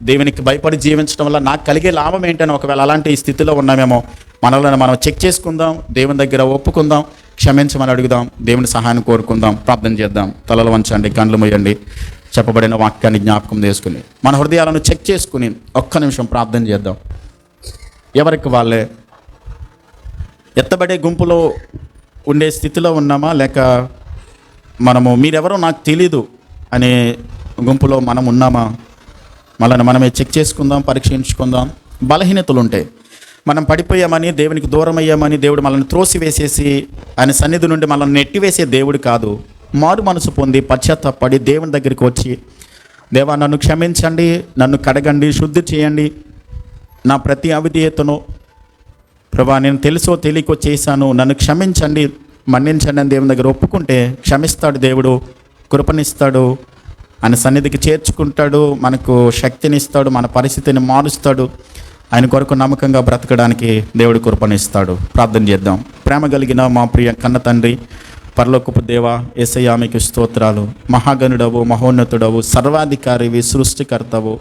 దేవునికి భయపడి జీవించడం వల్ల నాకు కలిగే లాభం ఏంటని ఒకవేళ అలాంటి స్థితిలో ఉన్నామేమో, మనల్ని మనం చెక్ చేసుకుందాం, దేవుని దగ్గర ఒప్పుకుందాం, క్షమించమని అడుగుదాం, దేవుని సహాయాన్ని కోరుకుందాం, ప్రార్థన చేద్దాం. తలలు వంచండి, కళ్ళు మూయండి. చెప్పబడిన వాక్యాన్ని జ్ఞాపకం చేసుకుని మన హృదయాలను చెక్ చేసుకుని ఒక్క నిమిషం ప్రార్థన చేద్దాం. ఎవరికి వాళ్ళే ఎత్తబడే గుంపులో ఉండే స్థితిలో ఉన్నామా, లేక మనము మీరెవరో నాకు తెలీదు అనే గుంపులో మనం ఉన్నామా? మనల్ని మనమే చెక్ చేసుకుందాం, పరీక్షించుకుందాం. బలహీనతలు ఉంటాయి. మనం పడిపోయామని, దేవునికి దూరం అయ్యామని దేవుడు మనల్ని త్రోసివేసేసి ఆయన సన్నిధి నుండి మనల్ని నెట్టివేసే దేవుడు కాదు. మారు మనసు పొంది పశ్చాత్తాపడి దేవుని దగ్గరికి వచ్చి, దేవా నన్ను క్షమించండి, నన్ను కడగండి, శుద్ధి చేయండి, నా ప్రతి అవిధేయతను ప్రభా నేను తెలుసో తెలియకో చేశాను, నన్ను క్షమించండి, మన్నించండి అని దేవుని దగ్గర ఒప్పుకుంటే క్షమిస్తాడు దేవుడు, కృపనిస్తాడు, ఆయన సన్నిధికి చేర్చుకుంటాడు, మనకు శక్తినిస్తాడు, మన పరిస్థితిని మారుస్తాడు. ఆయన కొరకు నమ్మకంగా బ్రతకడానికి దేవుడు కృపనిస్తాడు. ప్రార్థన చేద్దాం. ప్రేమ కలిగిన మా ప్రియ కన్న తండ్రి, పరలోకపు దేవ, యేసయ్యా మీకు స్తోత్రాలు. మహాగణుడవు, మహోన్నతుడవు, సర్వాధికారివి, సృష్టికర్తవు.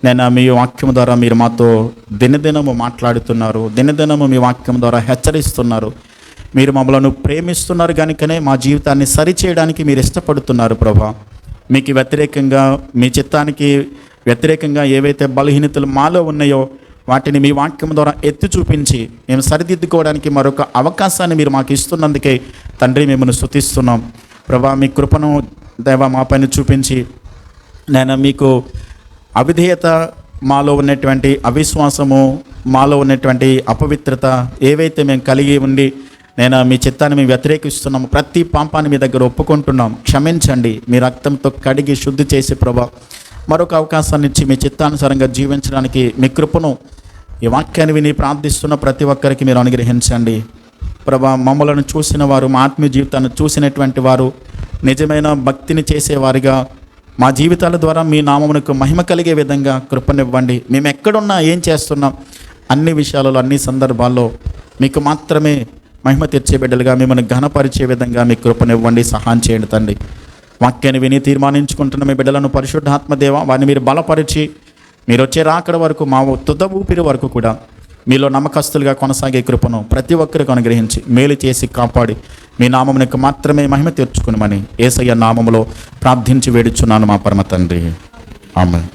నేను మీ వాక్యం ద్వారా మీరు మాతో దినదినము మాట్లాడుతున్నారు, దినదినము మీ వాక్యం ద్వారా హెచ్చరిస్తున్నారు. మీరు మమ్మల్ని ప్రేమిస్తున్నారు కనుకనే మా జీవితాన్ని సరిచేయడానికి మీరు ఇష్టపడుతున్నారు ప్రభా. మీకు వ్యతిరేకంగా, మీ చిత్తానికి వ్యతిరేకంగా ఏవైతే బలహీనతలు మాలో ఉన్నాయో వాటిని మీ వాక్యం ద్వారా ఎత్తి చూపించి మేము సరిదిద్దుకోవడానికి మరొక అవకాశాన్ని మీరు మాకు ఇస్తున్నందుకే తండ్రి మిమ్మల్ని స్తుతిస్తున్నాం ప్రభా. మీ కృపను దేవా మా పైన చూపించి, నేను మీకు అవిధేయత, మాలో ఉన్నటువంటి అవిశ్వాసము, మాలో ఉన్నటువంటి అపవిత్రత ఏవైతే మేము కలిగి ఉండి నేను మీ చిత్తాన్ని మేము వ్యతిరేకిస్తున్నాము, ప్రతి పాపాన్ని మీ దగ్గర ఒప్పుకుంటున్నాం. క్షమించండి, మీ రక్తంతో కడిగి శుద్ధి చేసి ప్రభా మరొక అవకాశాన్ని ఇచ్చి మీ చిత్తానుసారంగా జీవించడానికి మీ కృపను ఈ వాక్యాన్ని విని ప్రార్థిస్తున్న ప్రతి ఒక్కరికి మీరు అనుగ్రహించండి ప్రభా. మమ్మలను చూసిన వారు, మా ఆత్మీయ జీవితాన్ని చూసినటువంటి వారు నిజమైన భక్తిని చేసేవారిగా మా జీవితాల ద్వారా మీ నామమునకు మహిమ కలిగే విధంగా కృపనివ్వండి. మేము ఎక్కడున్నా, ఏం చేస్తున్నాం, అన్ని విషయాలలో, అన్ని సందర్భాల్లో మీకు మాత్రమే మహిమ తెచ్చే బిడ్డలుగా, మిమ్మల్ని ఘనపరిచే విధంగా మీ కృపనివ్వండి. సహాయం చేయండి తండ్రి. వాక్యాన్ని విని తీర్మానించుకుంటున్న మీ బిడ్డలను పరిశుద్ధాత్మదేవ, వారిని మీరు బలపరిచి మీరు వచ్చే రాకడ వరకు, మా తుద ఊపిరి వరకు కూడా మీలో నమ్మకస్తులుగా కొనసాగే కృపను ప్రతి ఒక్కరికి అనుగ్రహించి మేలు చేసి కాపాడి మీ నామమునకు మాత్రమే మహిమ తెచ్చుకునమని యేసయ్య నామములో ప్రార్థించి వేడుచున్నాను మా పరమ తండ్రి. ఆమేన్.